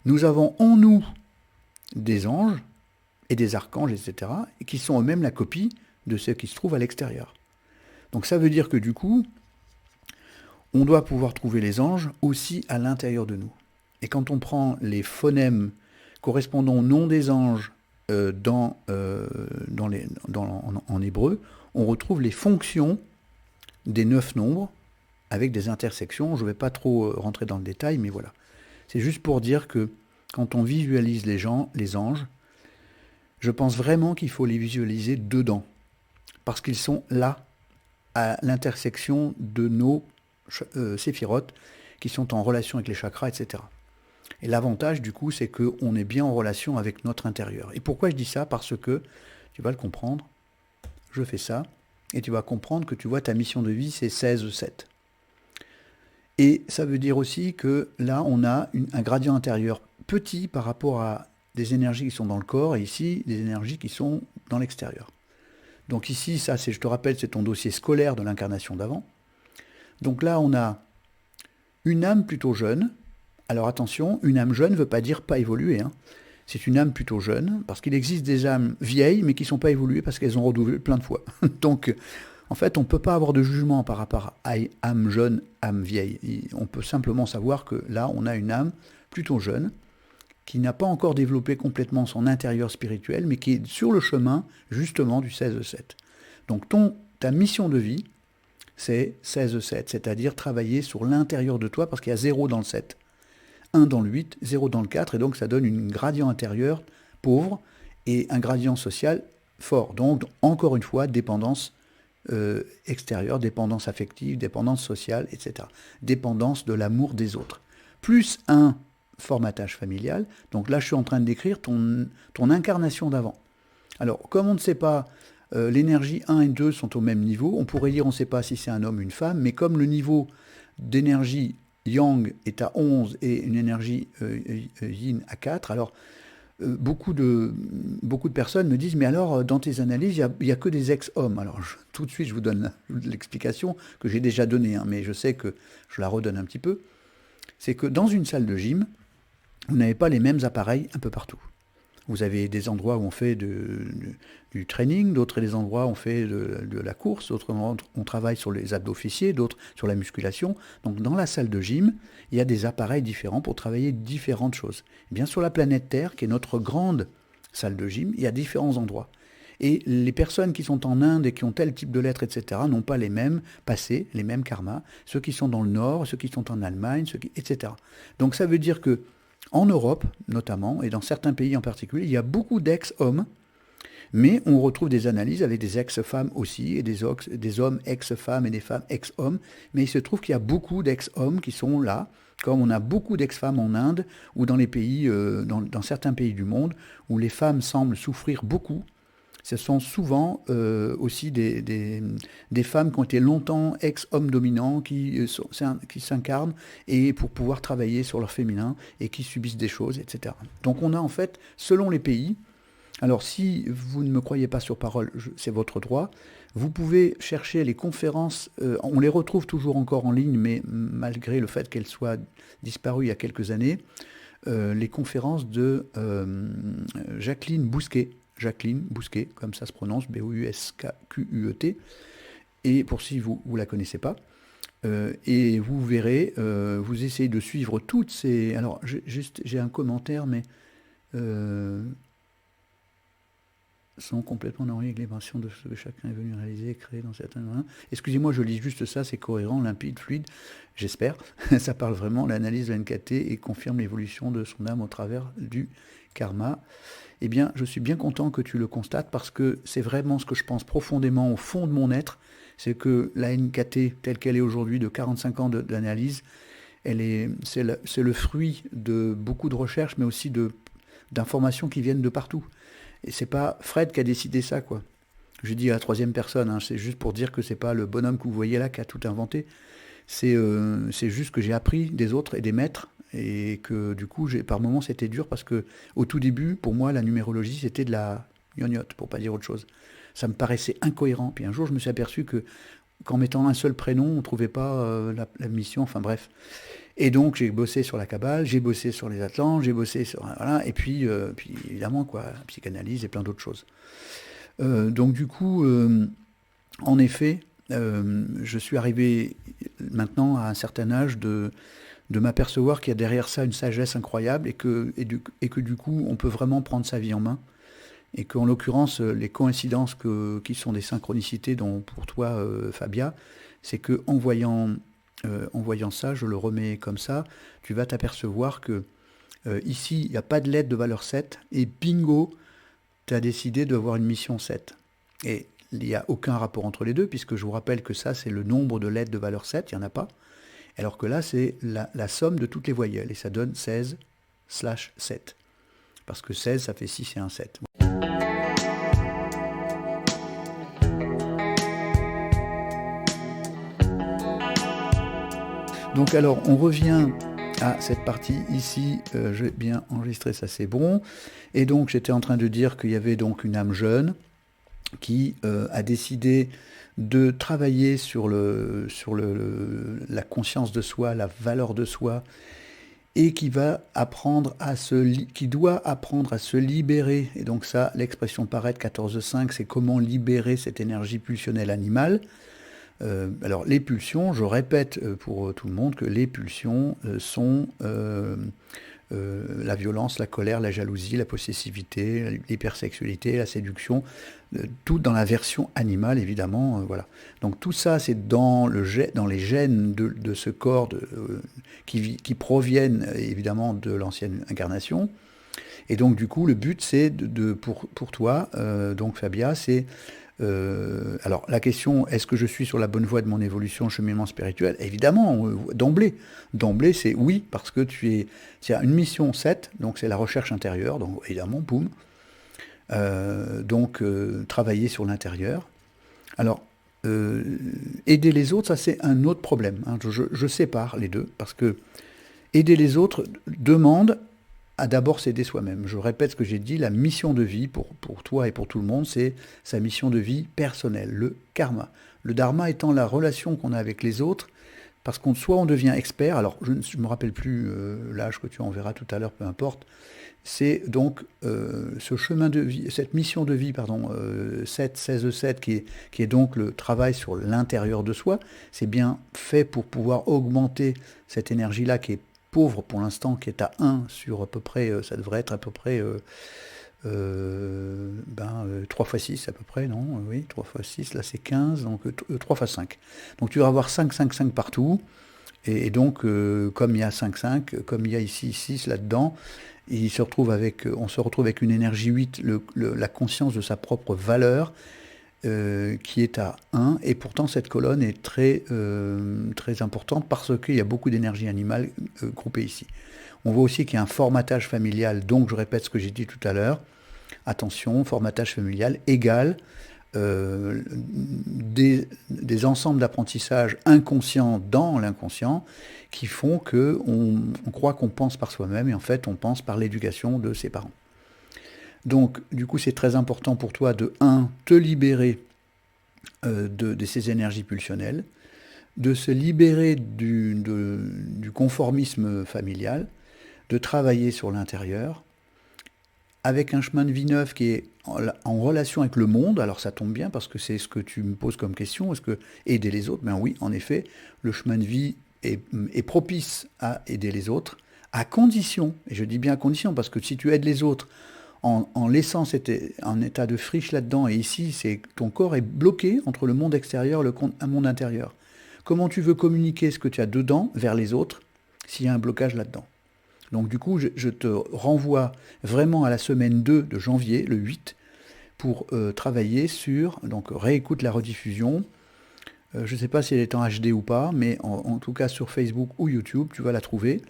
nous avons en nous des anges et des archanges, etc., qui sont eux-mêmes la copie de ceux qui se trouvent à l'extérieur. Donc ça veut dire que du coup, on doit pouvoir trouver les anges aussi à l'intérieur de nous. Et quand on prend les phonèmes correspondant au nom des anges en hébreu, on retrouve les fonctions des 9 nombres avec des intersections. Je ne vais pas trop rentrer dans le détail, mais voilà. C'est juste pour dire que quand on visualise les anges, je pense vraiment qu'il faut les visualiser dedans, parce qu'ils sont là, à l'intersection de nos séphiroths, qui sont en relation avec les chakras, etc. Et l'avantage, du coup, c'est qu'on est bien en relation avec notre intérieur. Et pourquoi je dis ça? Parce que, tu vas le comprendre, je fais ça, et tu vas comprendre que tu vois, ta mission de vie, c'est 16-7. Et ça veut dire aussi que là, on a un gradient intérieur petit par rapport à des énergies qui sont dans le corps, et ici, des énergies qui sont dans l'extérieur. Donc ici, ça, je te rappelle, c'est ton dossier scolaire de l'incarnation d'avant. Donc là, on a une âme plutôt jeune. Alors attention, une âme jeune ne veut pas dire pas évoluée. C'est une âme plutôt jeune, parce qu'il existe des âmes vieilles, mais qui ne sont pas évoluées parce qu'elles ont redoublé plein de fois. Donc, en fait, on ne peut pas avoir de jugement par rapport à âme jeune, âme vieille. On peut simplement savoir que là, on a une âme plutôt jeune, qui n'a pas encore développé complètement son intérieur spirituel, mais qui est sur le chemin, justement, du 16-7. Donc, ta mission de vie, c'est 16-7, c'est-à-dire travailler sur l'intérieur de toi, parce qu'il y a 0 dans le 7. 1 dans le 8, 0 dans le 4, et donc ça donne une gradient intérieur pauvre et un gradient social fort. Donc, encore une fois, dépendance extérieure, dépendance affective, dépendance sociale, etc. Dépendance de l'amour des autres. Plus un formatage familial. Donc là, je suis en train de décrire ton incarnation d'avant. Alors, comme on ne sait pas, l'énergie 1 et 2 sont au même niveau, on pourrait dire on ne sait pas si c'est un homme ou une femme, mais comme le niveau d'énergie yang est à 11 et une énergie yin à 4, alors beaucoup de personnes me disent, mais alors dans tes analyses, il n'y a que des ex-hommes. Alors tout de suite, je vous donne l'explication que j'ai déjà donnée, hein, mais je sais que je la redonne un petit peu. C'est que dans une salle de gym, vous n'avez pas les mêmes appareils un peu partout. Vous avez des endroits où on fait du training, d'autres des endroits où on fait de la course, d'autres on travaille sur les abdos fessiers, d'autres sur la musculation. Donc dans la salle de gym, il y a des appareils différents pour travailler différentes choses. Et bien sur la planète Terre, qui est notre grande salle de gym, il y a différents endroits. Et les personnes qui sont en Inde et qui ont tel type de lettres, etc., n'ont pas les mêmes passés, les mêmes karmas. Ceux qui sont dans le Nord, ceux qui sont en Allemagne, etc. Donc ça veut dire que en Europe, notamment, et dans certains pays en particulier, il y a beaucoup d'ex-hommes, mais on retrouve des analyses avec des ex-femmes aussi, et des hommes ex-femmes et des femmes ex-hommes, mais il se trouve qu'il y a beaucoup d'ex-hommes qui sont là, comme on a beaucoup d'ex-femmes en Inde, ou dans les pays, dans certains pays du monde, où les femmes semblent souffrir beaucoup. Ce sont souvent aussi des femmes qui ont été longtemps ex-hommes dominants, qui s'incarnent et pour pouvoir travailler sur leur féminin et qui subissent des choses, etc. Donc on a en fait, selon les pays, alors si vous ne me croyez pas sur parole, c'est votre droit, vous pouvez chercher les conférences, on les retrouve toujours encore en ligne, mais malgré le fait qu'elles soient disparues il y a quelques années, les conférences de Jacqueline Bousquet, comme ça se prononce, Bousquet, et pour si vous ne la connaissez pas, et vous verrez, vous essayez de suivre toutes ces... Alors, j'ai un commentaire, mais sont complètement en harmonie avec les passions de ce que chacun est venu réaliser et créer dans certains moments. Excusez-moi, je lis juste ça, c'est cohérent, limpide, fluide, j'espère. Ça parle vraiment, l'analyse de l'NKT et confirme l'évolution de son âme au travers du karma. Eh bien, je suis bien content que tu le constates parce que c'est vraiment ce que je pense profondément au fond de mon être, c'est que la NKT telle qu'elle est aujourd'hui de 45 ans d'analyse, c'est le fruit de beaucoup de recherches, mais aussi d'informations qui viennent de partout. Et c'est pas Fred qui a décidé ça, quoi. Je dis à la troisième personne, hein, c'est juste pour dire que c'est pas le bonhomme que vous voyez là qui a tout inventé. C'est juste que j'ai appris des autres et des maîtres, et que du coup, par moments, c'était dur parce que au tout début, pour moi, la numérologie, c'était de la gnognotte, pour pas dire autre chose. Ça me paraissait incohérent. Puis un jour, je me suis aperçu qu'en mettant un seul prénom, on ne trouvait pas la mission, enfin bref. Et donc, j'ai bossé sur la Kabbale, j'ai bossé sur les Atlantes, j'ai bossé sur... Voilà, et puis évidemment, quoi, la psychanalyse et plein d'autres choses. Donc du coup, en effet, je suis arrivé maintenant à un certain âge de m'apercevoir qu'il y a derrière ça une sagesse incroyable et que du coup, on peut vraiment prendre sa vie en main. Et qu'en l'occurrence, les coïncidences qui sont des synchronicités, dont pour toi, Fabia, c'est qu'en voyant ça, je le remets comme ça, tu vas t'apercevoir que ici, il n'y a pas de lettre de valeur 7, et bingo, tu as décidé d'avoir une mission 7. Et il n'y a aucun rapport entre les deux, puisque je vous rappelle que ça, c'est le nombre de lettres de valeur 7, il n'y en a pas. Alors que là, c'est la somme de toutes les voyelles, et ça donne 16/7. Parce que 16, ça fait 6 et 1, 7. Donc alors, on revient à cette partie ici, j'ai bien enregistré, ça c'est bon. Et donc, j'étais en train de dire qu'il y avait donc une âme jeune qui a décidé de travailler sur la conscience de soi, la valeur de soi, et qui doit apprendre à se libérer. Et donc ça, l'expression Pareto 14.5, c'est comment libérer cette énergie pulsionnelle animale. Alors les pulsions, je répète pour tout le monde que les pulsions sont la violence, la colère, la jalousie, la possessivité, l'hypersexualité, la séduction, tout dans la version animale évidemment, voilà. Donc tout ça c'est dans les gènes de ce corps qui proviennent évidemment de l'ancienne incarnation. Et donc du coup le but c'est pour toi, donc Fabia, c'est alors la question, est-ce que je suis sur la bonne voie de mon évolution, cheminement spirituel? Évidemment, d'emblée. D'emblée, c'est oui, parce que c'est une mission 7, donc c'est la recherche intérieure, donc évidemment, boum. Travailler sur l'intérieur. Alors, aider les autres, ça c'est un autre problème, hein. Je sépare les deux, parce que aider les autres demande à d'abord s'aider soi-même. Je répète ce que j'ai dit, la mission de vie pour toi et pour tout le monde, c'est sa mission de vie personnelle, le karma. Le dharma étant la relation qu'on a avec les autres, parce qu'on soit on devient expert, alors je ne me rappelle plus l'âge que tu enverras tout à l'heure, peu importe, c'est donc ce chemin de vie, cette mission de vie, 16-7, qui est donc le travail sur l'intérieur de soi, c'est bien fait pour pouvoir augmenter cette énergie-là qui est pauvre pour l'instant, qui est à 1 sur à peu près, ça devrait être à peu près 3 fois 6 à peu près, non? Oui, 3 fois 6, là c'est 15, donc 3 fois 5. Donc tu vas avoir 5, 5, 5 partout, et donc comme il y a 5, 5, comme il y a ici 6 là-dedans, on se retrouve avec une énergie 8, la conscience de sa propre valeur, qui est à 1, et pourtant cette colonne est très, très importante parce qu'il y a beaucoup d'énergie animale groupée ici. On voit aussi qu'il y a un formatage familial, donc je répète ce que j'ai dit tout à l'heure, attention, formatage familial égale des ensembles d'apprentissage inconscients dans l'inconscient qui font qu'on croit qu'on pense par soi-même et en fait on pense par l'éducation de ses parents. Donc, du coup, c'est très important pour toi de, 1, te libérer de ces énergies pulsionnelles, de se libérer du conformisme familial, de travailler sur l'intérieur, avec un chemin de vie neuf qui est en relation avec le monde. Alors ça tombe bien parce que c'est ce que tu me poses comme question, est-ce que aider les autres? Ben oui, en effet, le chemin de vie est propice à aider les autres, à condition, et je dis bien à condition, parce que si tu aides les autres en laissant un état de friche là-dedans, et ici, ton corps est bloqué entre le monde extérieur et un monde intérieur. Comment tu veux communiquer ce que tu as dedans vers les autres s'il y a un blocage là-dedans? Donc du coup, je te renvoie vraiment à la semaine 2 de janvier, le 8, pour travailler sur, donc réécoute la rediffusion. Je ne sais pas si elle est en HD ou pas, mais en tout cas sur Facebook ou YouTube, tu vas la trouver.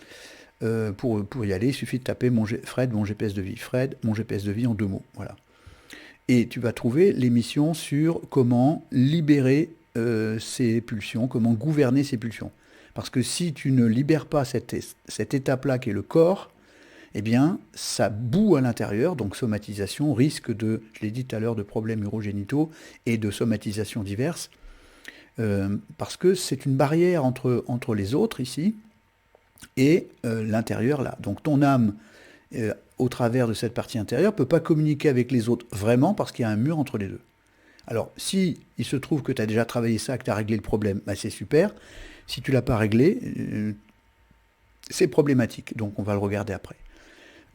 Pour y aller, il suffit de taper Fred, mon GPS de vie. Fred, mon GPS de vie en 2 mots. Voilà. Et tu vas trouver l'émission sur comment libérer ces pulsions, comment gouverner ces pulsions. Parce que si tu ne libères pas cette étape-là qui est le corps, eh bien, ça boue à l'intérieur, donc somatisation, risque de, je l'ai dit tout à l'heure, de problèmes urogénitaux et de somatisations diverses. Parce que c'est une barrière entre les autres ici, et l'intérieur là. Donc ton âme, au travers de cette partie intérieure, ne peut pas communiquer avec les autres vraiment parce qu'il y a un mur entre les deux. Alors si il se trouve que tu as déjà travaillé ça, que tu as réglé le problème, bah, c'est super. Si tu ne l'as pas réglé, c'est problématique. Donc on va le regarder après.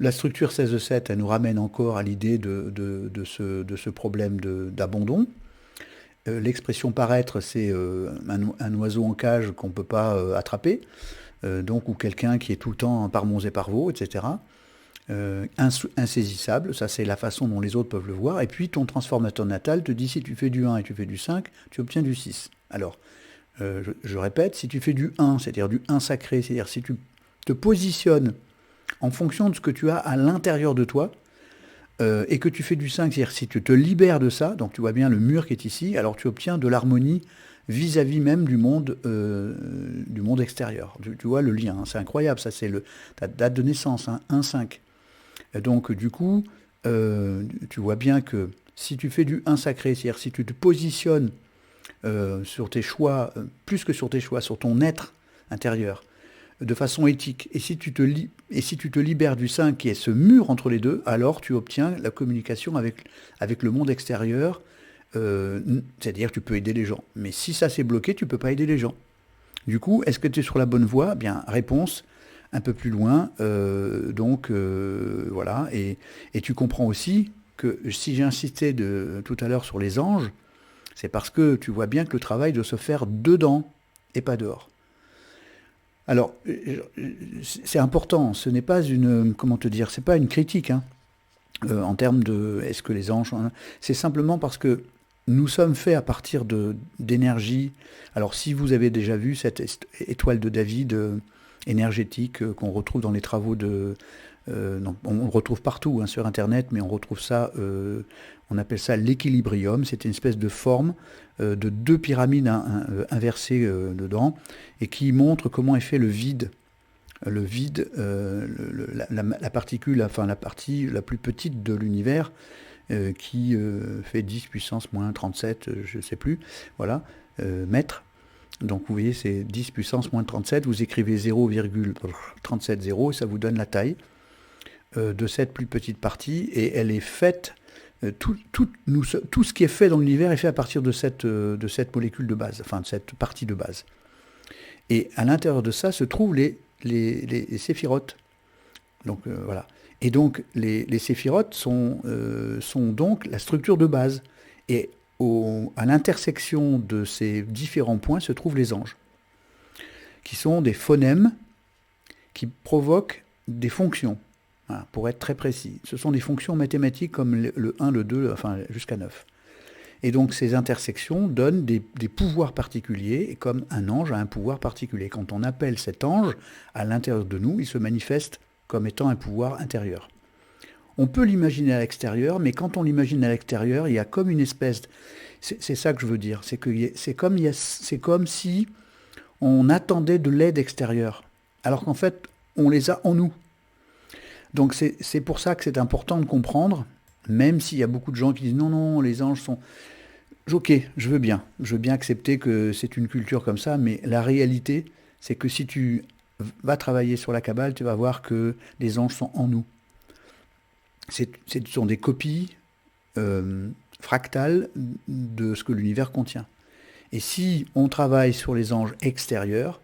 La structure 16-7, elle nous ramène encore à l'idée de ce problème d'abandon. L'expression paraître, c'est un oiseau en cage qu'on ne peut pas attraper. Donc, ou quelqu'un qui est tout le temps par monts et par vaux, etc. Insaisissable, ça c'est la façon dont les autres peuvent le voir. Et puis ton transformateur natal te dit si tu fais du 1 et tu fais du 5, tu obtiens du 6. Alors, je répète, si tu fais du 1, c'est-à-dire du 1 sacré, c'est-à-dire si tu te positionnes en fonction de ce que tu as à l'intérieur de toi, et que tu fais du 5, c'est-à-dire si tu te libères de ça, donc tu vois bien le mur qui est ici, alors tu obtiens de l'harmonie vis-à-vis même du monde extérieur. Tu vois le lien, hein, c'est incroyable, ça c'est ta date de naissance, hein, 1-5. Donc du coup, tu vois bien que si tu fais du 1 sacré, c'est-à-dire si tu te positionnes sur tes choix, plus que sur tes choix, sur ton être intérieur, de façon éthique, et si tu te libères du 5 qui est ce mur entre les deux, alors tu obtiens la communication avec le monde extérieur, c'est-à-dire que tu peux aider les gens. Mais si ça s'est bloqué, tu ne peux pas aider les gens. Du coup, est-ce que tu es sur la bonne voie? Bien, réponse, un peu plus loin. Voilà. Et tu comprends aussi que si j'ai insisté tout à l'heure sur les anges, c'est parce que tu vois bien que le travail doit se faire dedans et pas dehors. Alors, c'est important, ce n'est pas une, comment te dire, c'est pas une critique, hein, en termes de est-ce que les anges, hein, c'est simplement parce que nous sommes faits à partir d'énergie. Alors, si vous avez déjà vu cette étoile de David énergétique qu'on retrouve dans les travaux non, on le retrouve partout, hein, sur Internet, mais on retrouve ça, on appelle ça l'équilibrium. C'est une espèce de forme de deux pyramides inversées dedans, et qui montre comment est fait le vide. Le vide, la particule, enfin la partie la plus petite de l'univers, qui fait 10 puissance moins 37, je ne sais plus, voilà, mètres. Donc vous voyez, c'est 10 puissance moins 37, vous écrivez 0,370 et ça vous donne la taille de cette plus petite partie, et elle est faite, tout ce qui est fait dans l'univers est fait à partir de cette molécule de base, enfin de cette partie de base. Et à l'intérieur de ça se trouvent les séphirotes. Donc voilà. Et donc les séphirotes sont donc la structure de base. Et à l'intersection de ces différents points se trouvent les anges, qui sont des phonèmes qui provoquent des fonctions. Voilà, pour être très précis. Ce sont des fonctions mathématiques comme le 1, le 2, enfin jusqu'à 9. Et donc ces intersections donnent des pouvoirs particuliers, et comme un ange a un pouvoir particulier. Quand on appelle cet ange à l'intérieur de nous, il se manifeste comme étant un pouvoir intérieur. On peut l'imaginer à l'extérieur, mais quand on l'imagine à l'extérieur, il y a comme une espèce... C'est ça que je veux dire. C'est comme si on attendait de l'aide extérieure, alors qu'en fait, on les a en nous. Donc c'est pour ça que c'est important de comprendre, même s'il y a beaucoup de gens qui disent non, non, les anges sont... Ok, je veux bien accepter que c'est une culture comme ça, mais la réalité, c'est que si tu vas travailler sur la Kabbale, tu vas voir que les anges sont en nous. Ce sont des copies fractales de ce que l'univers contient. Et si on travaille sur les anges extérieurs,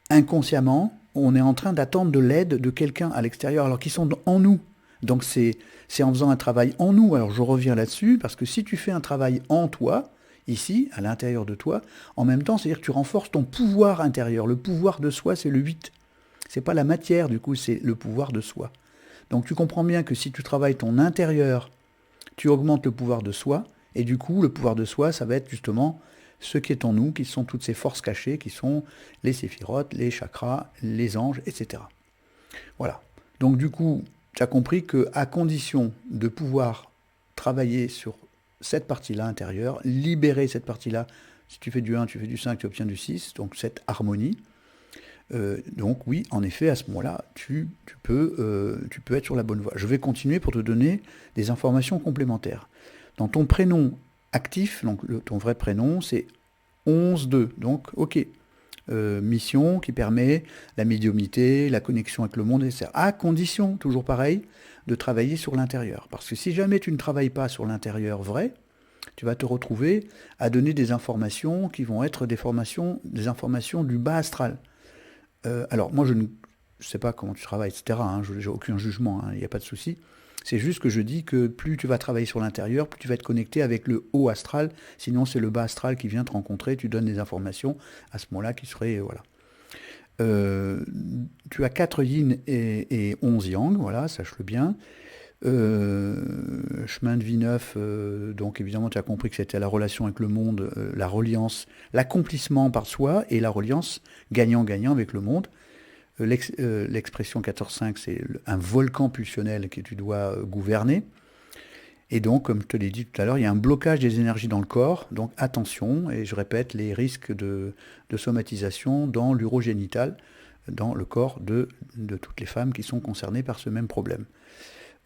inconsciemment, on est en train d'attendre de l'aide de quelqu'un à l'extérieur, alors qu'ils sont en nous. Donc c'est en faisant un travail en nous. Alors je reviens là-dessus, parce que si tu fais un travail en toi, ici, à l'intérieur de toi, en même temps, c'est-à-dire que tu renforces ton pouvoir intérieur. Le pouvoir de soi, c'est le 8. C'est pas la matière, du coup, c'est le pouvoir de soi. Donc tu comprends bien que si tu travailles ton intérieur, tu augmentes le pouvoir de soi, et du coup, le pouvoir de soi, ça va être justement ce qui est en nous, qui sont toutes ces forces cachées, qui sont les séphirotes, les chakras, les anges, etc. Voilà. Donc du coup, tu as compris qu'à condition de pouvoir travailler sur cette partie-là intérieure, libérer cette partie-là, si tu fais du 1, tu fais du 5, tu obtiens du 6, donc cette harmonie. Donc oui, en effet, à ce moment-là, tu peux être sur la bonne voie. Je vais continuer pour te donner des informations complémentaires. Dans ton prénom actif, donc ton vrai prénom, c'est 11-2. Donc, ok. Mission qui permet la médiumnité, la connexion avec le monde, etc. À condition, toujours pareil, de travailler sur l'intérieur. Parce que si jamais tu ne travailles pas sur l'intérieur vrai, tu vas te retrouver à donner des informations qui vont être des informations du bas astral. Alors, moi, je ne sais pas comment tu travailles, etc. Hein, je n'ai aucun jugement, il n'y a pas de souci. C'est juste que je dis que plus tu vas travailler sur l'intérieur, plus tu vas être connecté avec le haut astral. Sinon, c'est le bas astral qui vient te rencontrer. Tu donnes des informations à ce moment-là qui seraient... voilà. Tu as 4 yin et 11 yang, voilà, sache-le bien. Chemin de vie neuf, donc évidemment tu as compris que c'était la relation avec le monde, la reliance, l'accomplissement par soi et la reliance gagnant-gagnant avec le monde. L'expression 14.5, c'est un volcan pulsionnel que tu dois gouverner. Et donc, comme je te l'ai dit tout à l'heure, il y a un blocage des énergies dans le corps. Donc attention, et je répète, les risques de somatisation dans l'urogénital, dans le corps de toutes les femmes qui sont concernées par ce même problème.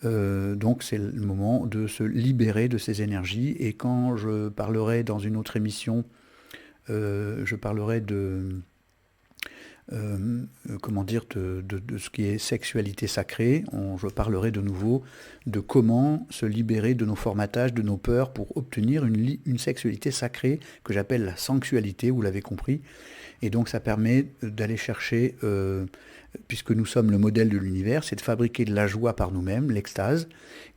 Donc c'est le moment de se libérer de ces énergies. Et quand je parlerai dans une autre émission, je parlerai de ce qui est sexualité sacrée. Je parlerai de nouveau de comment se libérer de nos formatages, de nos peurs pour obtenir une sexualité sacrée que j'appelle la sensualité, vous l'avez compris. Et donc ça permet d'aller chercher puisque nous sommes le modèle de l'univers, c'est de fabriquer de la joie par nous-mêmes, l'extase,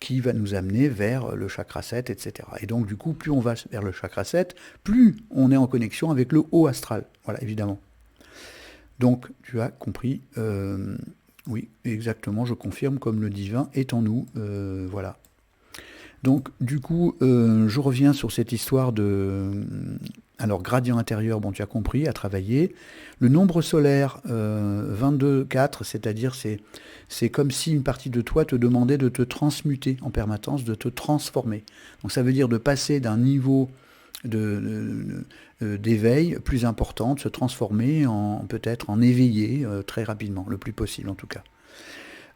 qui va nous amener vers le chakra 7, etc. Et donc, du coup, plus on va vers le chakra 7, plus on est en connexion avec le haut astral. Voilà, évidemment. Donc, tu as compris, oui, exactement, je confirme, comme le divin est en nous, voilà. Donc, du coup, je reviens sur cette histoire de... Alors, gradient intérieur, bon, tu as compris, à travailler. Le nombre solaire, 22,4, c'est-à-dire c'est comme si une partie de toi te demandait de te transmuter en permanence, de te transformer. Donc, ça veut dire de passer d'un niveau d'éveil plus important, de se transformer peut-être en éveillé très rapidement, le plus possible en tout cas.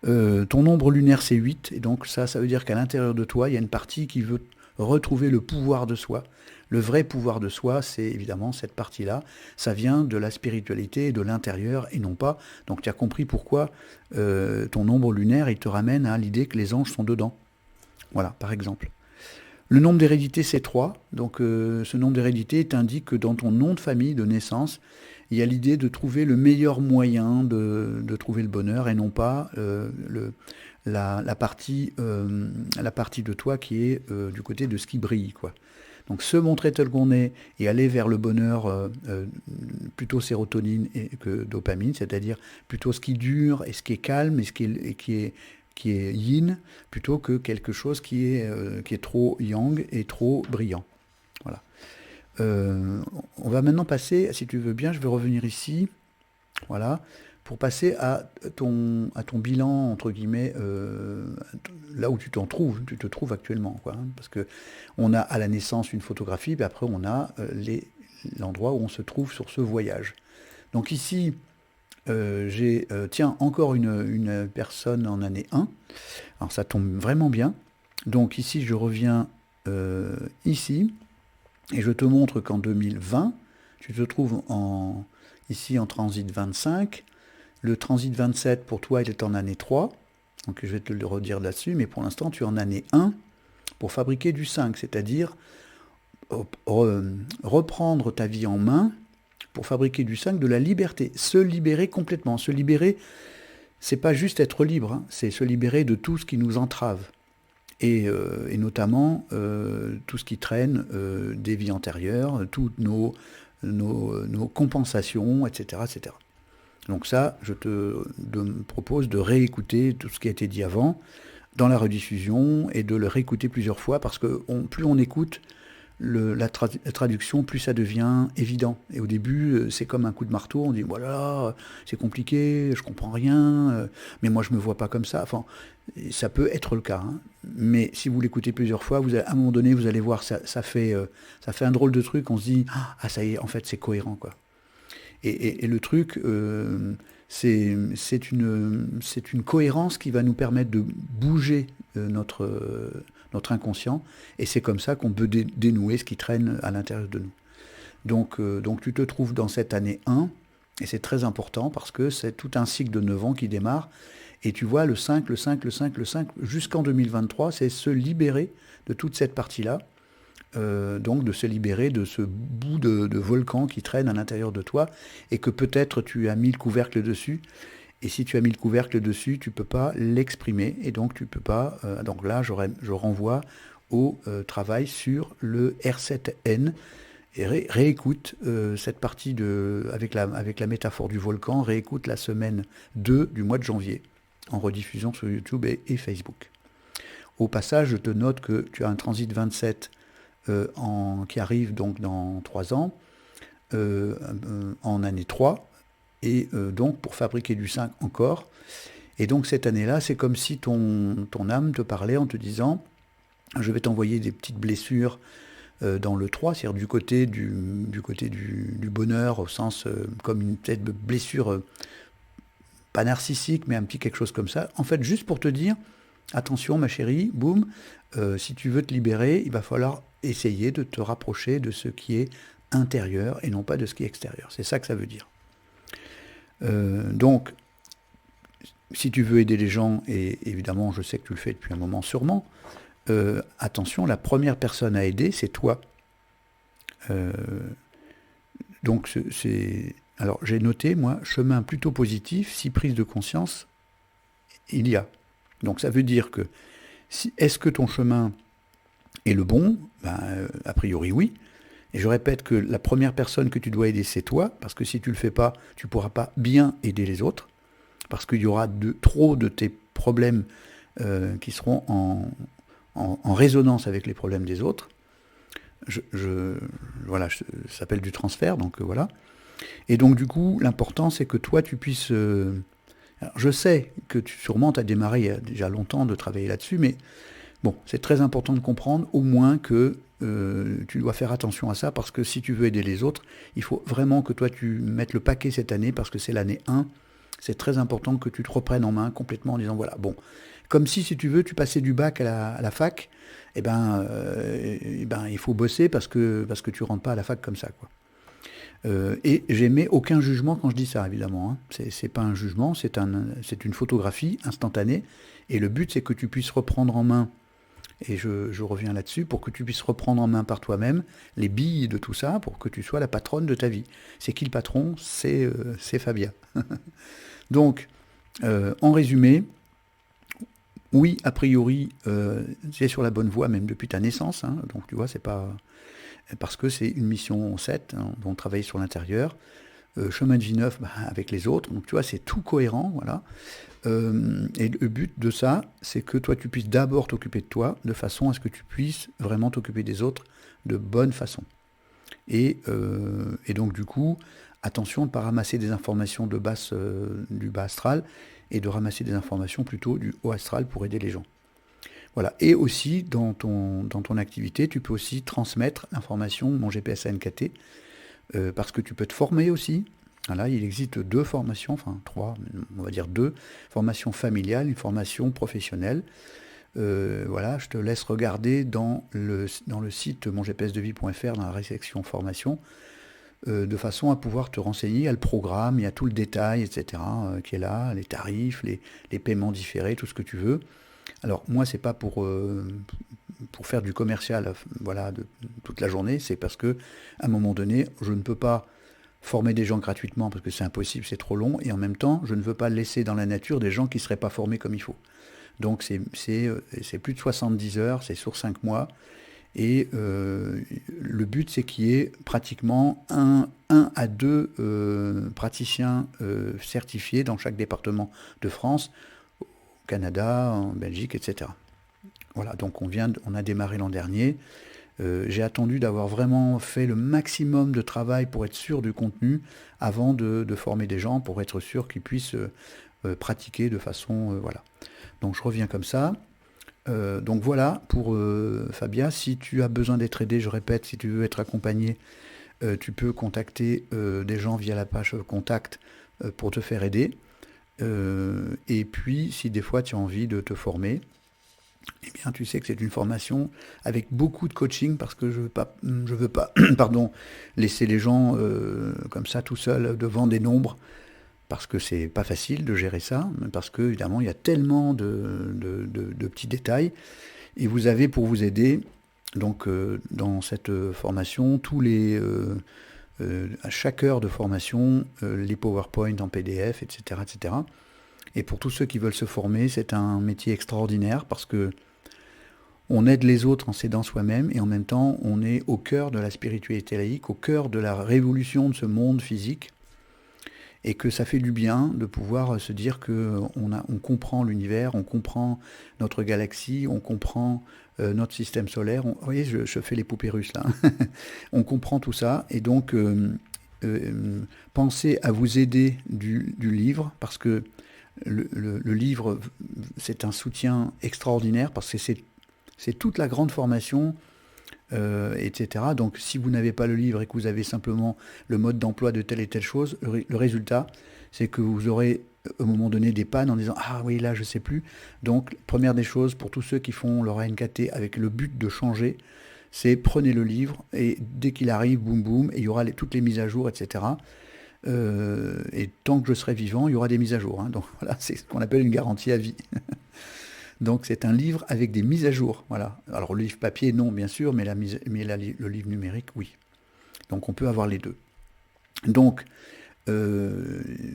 Ton nombre lunaire c'est 8, et donc ça veut dire qu'à l'intérieur de toi, il y a une partie qui veut retrouver le pouvoir de soi. Le vrai pouvoir de soi, c'est évidemment cette partie-là. Ça vient de la spiritualité, de l'intérieur, et non pas... Donc tu as compris pourquoi ton nombre lunaire, il te ramène à l'idée que les anges sont dedans. Voilà, par exemple. Le nombre d'hérédité, c'est 3. Donc ce nombre d'hérédité t'indique que dans ton nom de famille, de naissance, il y a l'idée de trouver le meilleur moyen de trouver le bonheur et non pas la partie de toi qui est du côté de ce qui brille, quoi. Donc se montrer tel qu'on est et aller vers le bonheur plutôt sérotonine que dopamine, c'est-à-dire plutôt ce qui dure et ce qui est calme et ce qui est yin, plutôt que quelque chose qui est trop yang et trop brillant. Voilà. On va maintenant passer, si tu veux bien, je vais revenir ici, voilà, pour passer à ton bilan, entre guillemets, là où tu te trouves actuellement, quoi, hein, parce que on a à la naissance une photographie, puis après on a l'endroit où on se trouve sur ce voyage. Donc ici, j'ai, tiens, encore une personne en année 1, alors ça tombe vraiment bien, donc ici je reviens ici, et je te montre qu'en 2020, tu te trouves ici en transit 25. Le transit 27, pour toi, il est en année 3. Donc je vais te le redire là-dessus, mais pour l'instant, tu es en année 1 pour fabriquer du 5, c'est-à-dire reprendre ta vie en main pour fabriquer du 5 de la liberté. Se libérer complètement. Se libérer, c'est pas juste être libre, hein, c'est se libérer de tout ce qui nous entrave. Et notamment tout ce qui traîne des vies antérieures, toutes nos compensations, etc., etc. Donc ça, je te propose de réécouter tout ce qui a été dit avant dans la rediffusion et de le réécouter plusieurs fois parce que plus on écoute la traduction, plus ça devient évident. Et au début, c'est comme un coup de marteau, on dit voilà, c'est compliqué, je comprends rien, mais moi je me vois pas comme ça. Enfin, ça peut être le cas, hein. Mais si vous l'écoutez plusieurs fois, à un moment donné, vous allez voir, ça fait un drôle de truc, on se dit ah ça y est, en fait c'est cohérent, quoi. Et le truc, c'est une cohérence qui va nous permettre de bouger notre inconscient, et c'est comme ça qu'on peut dénouer ce qui traîne à l'intérieur de nous. Donc tu te trouves dans cette année 1, et c'est très important parce que c'est tout un cycle de 9 ans qui démarre, et tu vois le 5, jusqu'en 2023, c'est se libérer de toute cette partie-là, donc de se libérer de ce bout de volcan qui traîne à l'intérieur de toi, et que peut-être tu as mis le couvercle dessus, et si tu as mis le couvercle dessus, tu ne peux pas l'exprimer, et donc tu peux pas... donc là, je renvoie au travail sur le R7N, et réécoute cette partie avec la métaphore du volcan, réécoute la semaine 2 du mois de janvier, en rediffusion sur YouTube et Facebook. Au passage, je te note que tu as un transit 27 qui arrive donc dans 3 ans, en année 3, et donc pour fabriquer du 5 encore. Et donc cette année-là, c'est comme si ton âme te parlait en te disant je vais t'envoyer des petites blessures dans le 3, c'est-à-dire du côté du bonheur, au sens comme une tête de blessure pas narcissique, mais un petit quelque chose comme ça. En fait, juste pour te dire attention ma chérie, boum, si tu veux te libérer, il va falloir essayer de te rapprocher de ce qui est intérieur et non pas de ce qui est extérieur. C'est ça que ça veut dire. Donc, si tu veux aider les gens, et évidemment je sais que tu le fais depuis un moment sûrement, attention, la première personne à aider, c'est toi. Donc Alors j'ai noté, moi, chemin plutôt positif, si prise de conscience il y a. Donc ça veut dire que, est-ce que ton chemin est le bon? A priori oui. Et je répète que la première personne que tu dois aider, c'est toi, parce que si tu ne le fais pas, tu ne pourras pas bien aider les autres, parce qu'il y aura trop de tes problèmes qui seront en résonance avec les problèmes des autres. Voilà, ça s'appelle du transfert, donc voilà. Et donc du coup, l'important, c'est que toi, tu puisses... alors, je sais que sûrement, tu as démarré il y a déjà longtemps de travailler là-dessus, mais bon, c'est très important de comprendre au moins que tu dois faire attention à ça, parce que si tu veux aider les autres, il faut vraiment que toi, tu mettes le paquet cette année, parce que c'est l'année 1. C'est très important que tu te reprennes en main complètement en disant, voilà, bon, comme si tu veux, tu passais du bac à la fac, il faut bosser parce que tu rentres pas à la fac comme ça, quoi. Et j'émets aucun jugement quand je dis ça, évidemment. Hein. C'est pas un jugement, c'est une photographie instantanée. Et le but, c'est que tu puisses reprendre en main, et je reviens là-dessus, pour que tu puisses reprendre en main par toi-même les billes de tout ça, pour que tu sois la patronne de ta vie. C'est qui le patron? C'est Fabia. Donc, en résumé, oui, a priori, tu es sur la bonne voie, même depuis ta naissance. Hein. Donc, tu vois, c'est pas... Parce que c'est une mission 7, hein, on travaille sur l'intérieur. Chemin de vie neuf avec les autres. Donc, tu vois, c'est tout cohérent, voilà. Et le but de ça, c'est que toi, tu puisses d'abord t'occuper de toi, de façon à ce que tu puisses vraiment t'occuper des autres de bonne façon. Et donc, du coup, attention de ne pas ramasser des informations du bas astral, et de ramasser des informations plutôt du haut astral pour aider les gens. Voilà. Et aussi, dans ton activité, tu peux aussi transmettre l'information, mon GPS ANKT, parce que tu peux te former aussi. Voilà, il existe 2 formations, enfin 3, on va dire 2, formation familiale, une formation professionnelle. Voilà, je te laisse regarder dans le site mongpsdevie.fr, dans la section formation, de façon à pouvoir te renseigner. Il y a le programme, il y a tout le détail, etc., qui est là, les tarifs, les paiements différés, tout ce que tu veux. Alors moi, c'est pas pour faire du commercial, voilà, toute la journée. C'est parce que à un moment donné, je ne peux pas former des gens gratuitement parce que c'est impossible, c'est trop long, et en même temps, je ne veux pas laisser dans la nature des gens qui ne seraient pas formés comme il faut. Donc c'est plus de 70 heures, c'est sur 5 mois, et le but, c'est qu'il y ait pratiquement 1 à 2 praticiens certifiés dans chaque département de France, au Canada, en Belgique, etc. Voilà, donc on a démarré l'an dernier. J'ai attendu d'avoir vraiment fait le maximum de travail pour être sûr du contenu avant de former des gens, pour être sûr qu'ils puissent pratiquer de façon... voilà. Donc je reviens comme ça. Donc voilà pour Fabia. Si tu as besoin d'être aidé, je répète, si tu veux être accompagné, tu peux contacter des gens via la page contact pour te faire aider. Et puis, si des fois tu as envie de te former, eh bien, tu sais que c'est une formation avec beaucoup de coaching, parce que je veux pas pardon, laisser les gens comme ça tout seuls devant des nombres, parce que c'est pas facile de gérer ça, parce que évidemment il y a tellement de petits détails, et vous avez, pour vous aider, donc dans cette formation, à chaque heure de formation, les PowerPoint en PDF, etc., etc. Et pour tous ceux qui veulent se former, c'est un métier extraordinaire, parce que on aide les autres en s'aidant soi-même, et en même temps, on est au cœur de la spiritualité laïque, au cœur de la révolution de ce monde physique, et que ça fait du bien de pouvoir se dire qu'on comprend l'univers, on comprend notre galaxie, on comprend notre système solaire. Vous voyez, je fais les poupées russes là. On comprend tout ça, et donc pensez à vous aider du livre, parce que le livre, c'est un soutien extraordinaire, parce que c'est toute la grande formation, etc. Donc si vous n'avez pas le livre et que vous avez simplement le mode d'emploi de telle et telle chose, le résultat, c'est que vous aurez au moment donné des pannes en disant « Ah oui, là, je ne sais plus ». Donc, première des choses, pour tous ceux qui font leur ANKT avec le but de changer, c'est prenez le livre, et dès qu'il arrive, boum boum, et il y aura toutes les mises à jour, etc. Et tant que je serai vivant, il y aura des mises à jour. Hein. Donc voilà, c'est ce qu'on appelle une garantie à vie. Donc c'est un livre avec des mises à jour. Voilà. Alors le livre papier, non, bien sûr, mais le livre numérique, oui. Donc on peut avoir les deux. Donc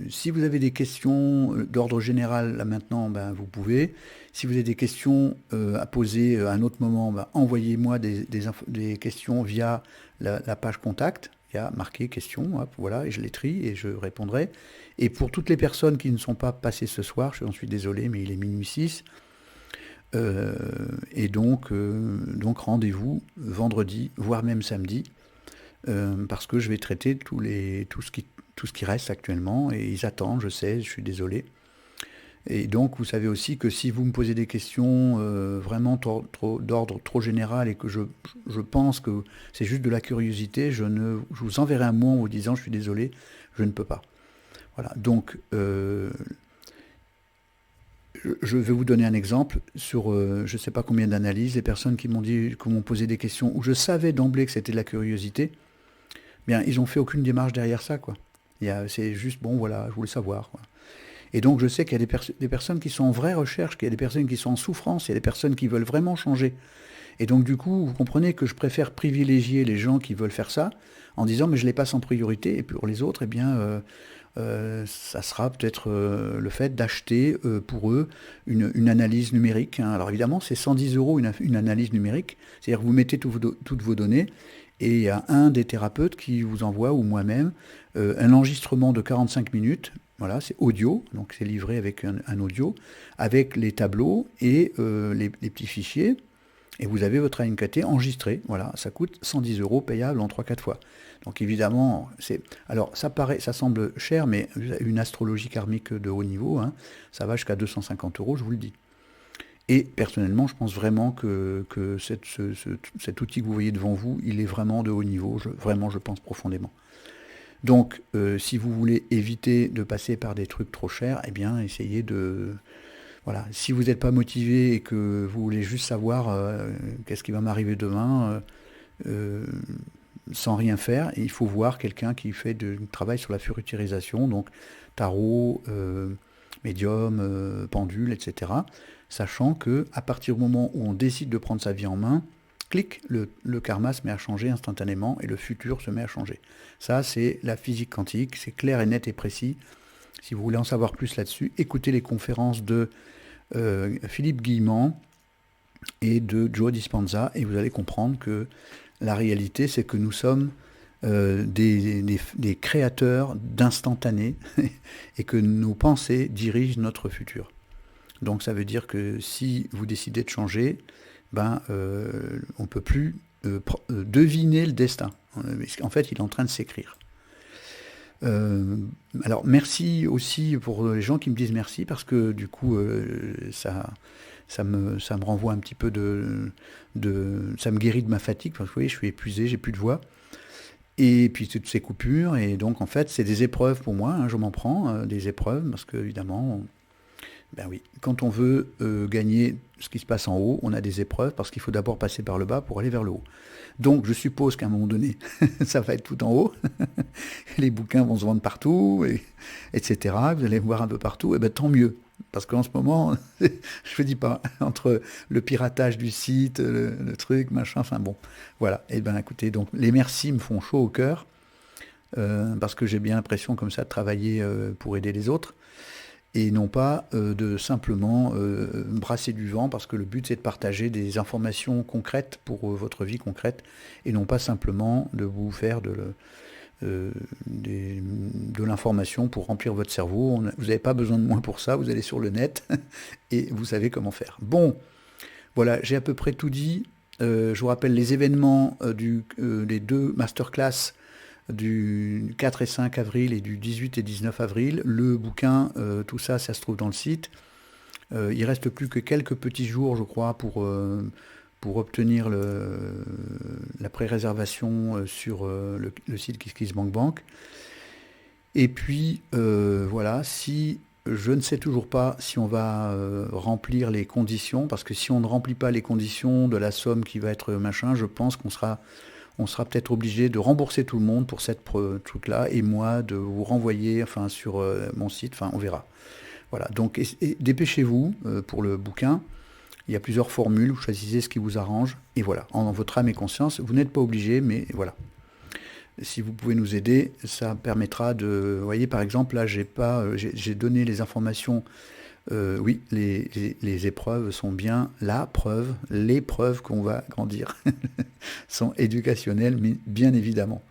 Si vous avez des questions d'ordre général, là maintenant, ben, vous pouvez. Si vous avez des questions à poser à un autre moment, ben, envoyez-moi des questions via la page contact. Il y a marqué questions, hop, voilà, et je les trie et je répondrai. Et pour toutes les personnes qui ne sont pas passées ce soir, je suis désolé, mais il est minuit 6. Et donc rendez-vous vendredi, voire même samedi, parce que je vais traiter tout ce qui reste actuellement, et ils attendent, je sais, je suis désolé. Et donc vous savez aussi que si vous me posez des questions vraiment d'ordre trop général et que je pense que c'est juste de la curiosité, je vous enverrai un mot en vous disant je suis désolé, je ne peux pas. Voilà, donc je vais vous donner un exemple sur je ne sais pas combien d'analyses, les personnes qui m'ont posé des questions où je savais d'emblée que c'était de la curiosité, bien ils n'ont fait aucune démarche derrière ça, quoi. C'est juste bon, voilà, je voulais savoir, quoi. Et donc je sais qu'il y a des personnes qui sont en vraie recherche, qu'il y a des personnes qui sont en souffrance, il y a des personnes qui veulent vraiment changer. Et donc du coup, vous comprenez que je préfère privilégier les gens qui veulent faire ça en disant mais je les passe en priorité, et pour les autres, eh bien, ça sera peut-être le fait d'acheter pour eux une analyse numérique, hein. Alors évidemment, c'est 110 euros une analyse numérique, c'est-à-dire que vous mettez toutes vos données, et il y a un des thérapeutes qui vous envoie, ou moi-même, un enregistrement de 45 minutes. Voilà, c'est audio, donc c'est livré avec un audio, avec les tableaux et les petits fichiers. Et vous avez votre ANKT enregistré. Voilà, ça coûte 110 euros, payable en 3-4 fois. Donc évidemment, alors ça semble cher, mais une astrologie karmique de haut niveau, hein, ça va jusqu'à 250 euros, je vous le dis. Et personnellement, je pense vraiment que cet outil que vous voyez devant vous, il est vraiment de haut niveau. Vraiment, je pense profondément. Donc, si vous voulez éviter de passer par des trucs trop chers, eh bien, essayez de... Voilà, si vous n'êtes pas motivé et que vous voulez juste savoir qu'est-ce qui va m'arriver demain, sans rien faire, il faut voir quelqu'un qui fait du travail sur la futurisation, donc tarot, médium, pendule, etc. Sachant que à partir du moment où on décide de prendre sa vie en main, clic, le karma se met à changer instantanément et le futur se met à changer. Ça, c'est la physique quantique, c'est clair et net et précis. Si vous voulez en savoir plus là-dessus, écoutez les conférences de Philippe Guillemant et de Joe Dispenza, et vous allez comprendre que la réalité, c'est que nous sommes des créateurs d'instantanés et que nos pensées dirigent notre futur. Donc ça veut dire que si vous décidez de changer, ben, on ne peut plus deviner le destin. En fait, il est en train de s'écrire. Alors merci aussi pour les gens qui me disent merci, parce que du coup ça me renvoie un petit peu ça me guérit de ma fatigue, parce que vous voyez, je suis épuisé, j'ai plus de voix, et puis toutes ces coupures, et donc en fait c'est des épreuves pour moi, hein, je m'en prends des épreuves, parce que évidemment, ben oui, quand on veut gagner ce qui se passe en haut, on a des épreuves, parce qu'il faut d'abord passer par le bas pour aller vers le haut. Donc je suppose qu'à un moment donné, ça va être tout en haut, les bouquins vont se vendre partout, etc. Vous allez me voir un peu partout, et bien tant mieux. Parce qu'en ce moment, je ne dis pas, entre le piratage du site, le truc, machin, enfin bon, voilà. Et bien écoutez, donc les merci me font chaud au cœur, parce que j'ai bien l'impression comme ça de travailler pour aider les autres, et non pas de simplement brasser du vent, parce que le but c'est de partager des informations concrètes pour votre vie concrète, et non pas simplement de vous faire de l'information pour remplir votre cerveau. Vous n'avez pas besoin de moi pour ça, vous allez sur le net et vous savez comment faire. Bon, voilà, j'ai à peu près tout dit. Je vous rappelle les événements des deux masterclass du 4 et 5 avril et du 18 et 19 avril. Le bouquin, tout ça, ça se trouve dans le site. Il reste plus que quelques petits jours, je crois, pour obtenir la pré-réservation sur le site KissKissBankBank. Et puis, voilà, si je ne sais toujours pas si on va remplir les conditions, parce que si on ne remplit pas les conditions de la somme qui va être machin, je pense qu'on sera peut-être obligé de rembourser tout le monde pour cette truc-là, et moi de vous renvoyer sur mon site, on verra. Voilà, donc dépêchez-vous pour le bouquin. Il y a plusieurs formules, vous choisissez ce qui vous arrange, et voilà, en votre âme et conscience, vous n'êtes pas obligé, mais voilà. Si vous pouvez nous aider, ça permettra de... Vous voyez, par exemple, là, j'ai donné les informations. Oui, les épreuves sont bien la preuve, les preuves qu'on va grandir sont éducationnelles, mais bien évidemment.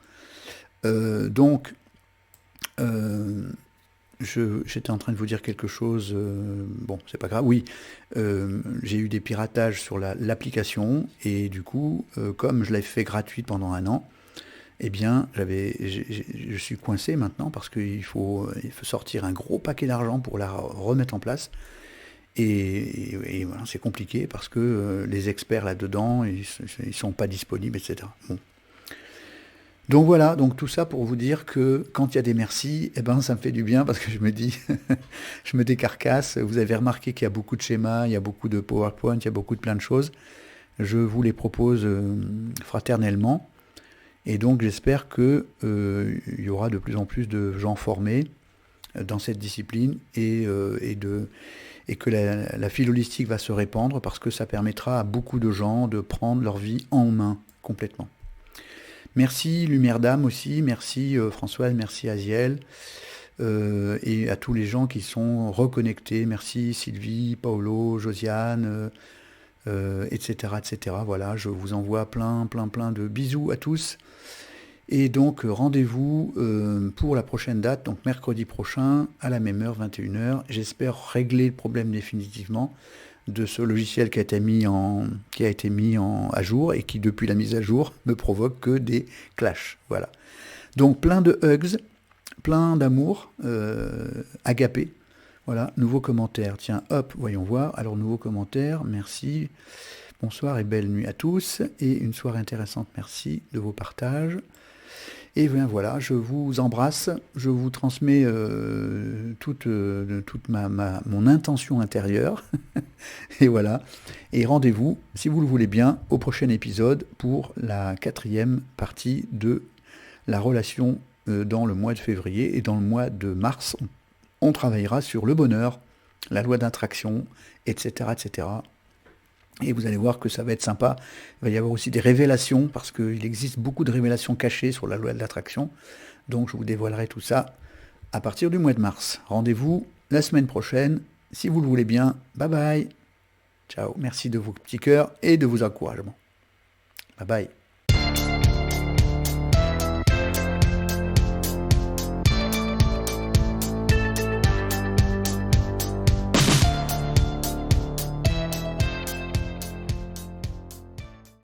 Donc, euh, j'étais en train de vous dire quelque chose, bon, c'est pas grave, oui, j'ai eu des piratages sur l'application, et du coup, comme je l'ai fait gratuite pendant un an, eh bien, je suis coincé maintenant parce il faut sortir un gros paquet d'argent pour la remettre en place. Et voilà, c'est compliqué parce que les experts là-dedans, ils sont pas disponibles, etc. Bon. Donc voilà, donc tout ça pour vous dire que quand il y a des merci, eh ben ça me fait du bien parce que je me dis, je me décarcasse. Vous avez remarqué qu'il y a beaucoup de schémas, il y a beaucoup de PowerPoint, il y a beaucoup de plein de choses. Je vous les propose fraternellement. Et donc j'espère que il y aura de plus en plus de gens formés dans cette discipline et que la file holistique va se répandre parce que ça permettra à beaucoup de gens de prendre leur vie en main complètement. Merci Lumière d'âme aussi, merci Françoise, merci Aziel, et à tous les gens qui sont reconnectés. Merci Sylvie, Paolo, Josiane, etc., etc. Voilà, je vous envoie plein de bisous à tous. Et donc rendez-vous pour la prochaine date, donc mercredi prochain, à la même heure, 21h. J'espère régler le problème définitivement de ce logiciel qui a été mis à jour et qui, depuis la mise à jour, me provoque que des clashs. Voilà. Donc plein de hugs, plein d'amour, agapé. Voilà, nouveau commentaire. Tiens, hop, voyons voir. Alors, nouveau commentaire, merci. Bonsoir et belle nuit à tous. Et une soirée intéressante, merci de vos partages. Et bien voilà, je vous embrasse, je vous transmets toute mon intention intérieure. Et voilà. Et rendez-vous, si vous le voulez bien, au prochain épisode pour la 4e partie de la relation dans le mois de février. Et dans le mois de mars, on travaillera sur le bonheur, la loi d'attraction, etc., etc. Et vous allez voir que ça va être sympa. Il va y avoir aussi des révélations, parce qu'il existe beaucoup de révélations cachées sur la loi de l'attraction. Donc je vous dévoilerai tout ça à partir du mois de mars. Rendez-vous la semaine prochaine, si vous le voulez bien. Bye bye. Ciao. Merci de vos petits cœurs et de vos encouragements. Bye bye.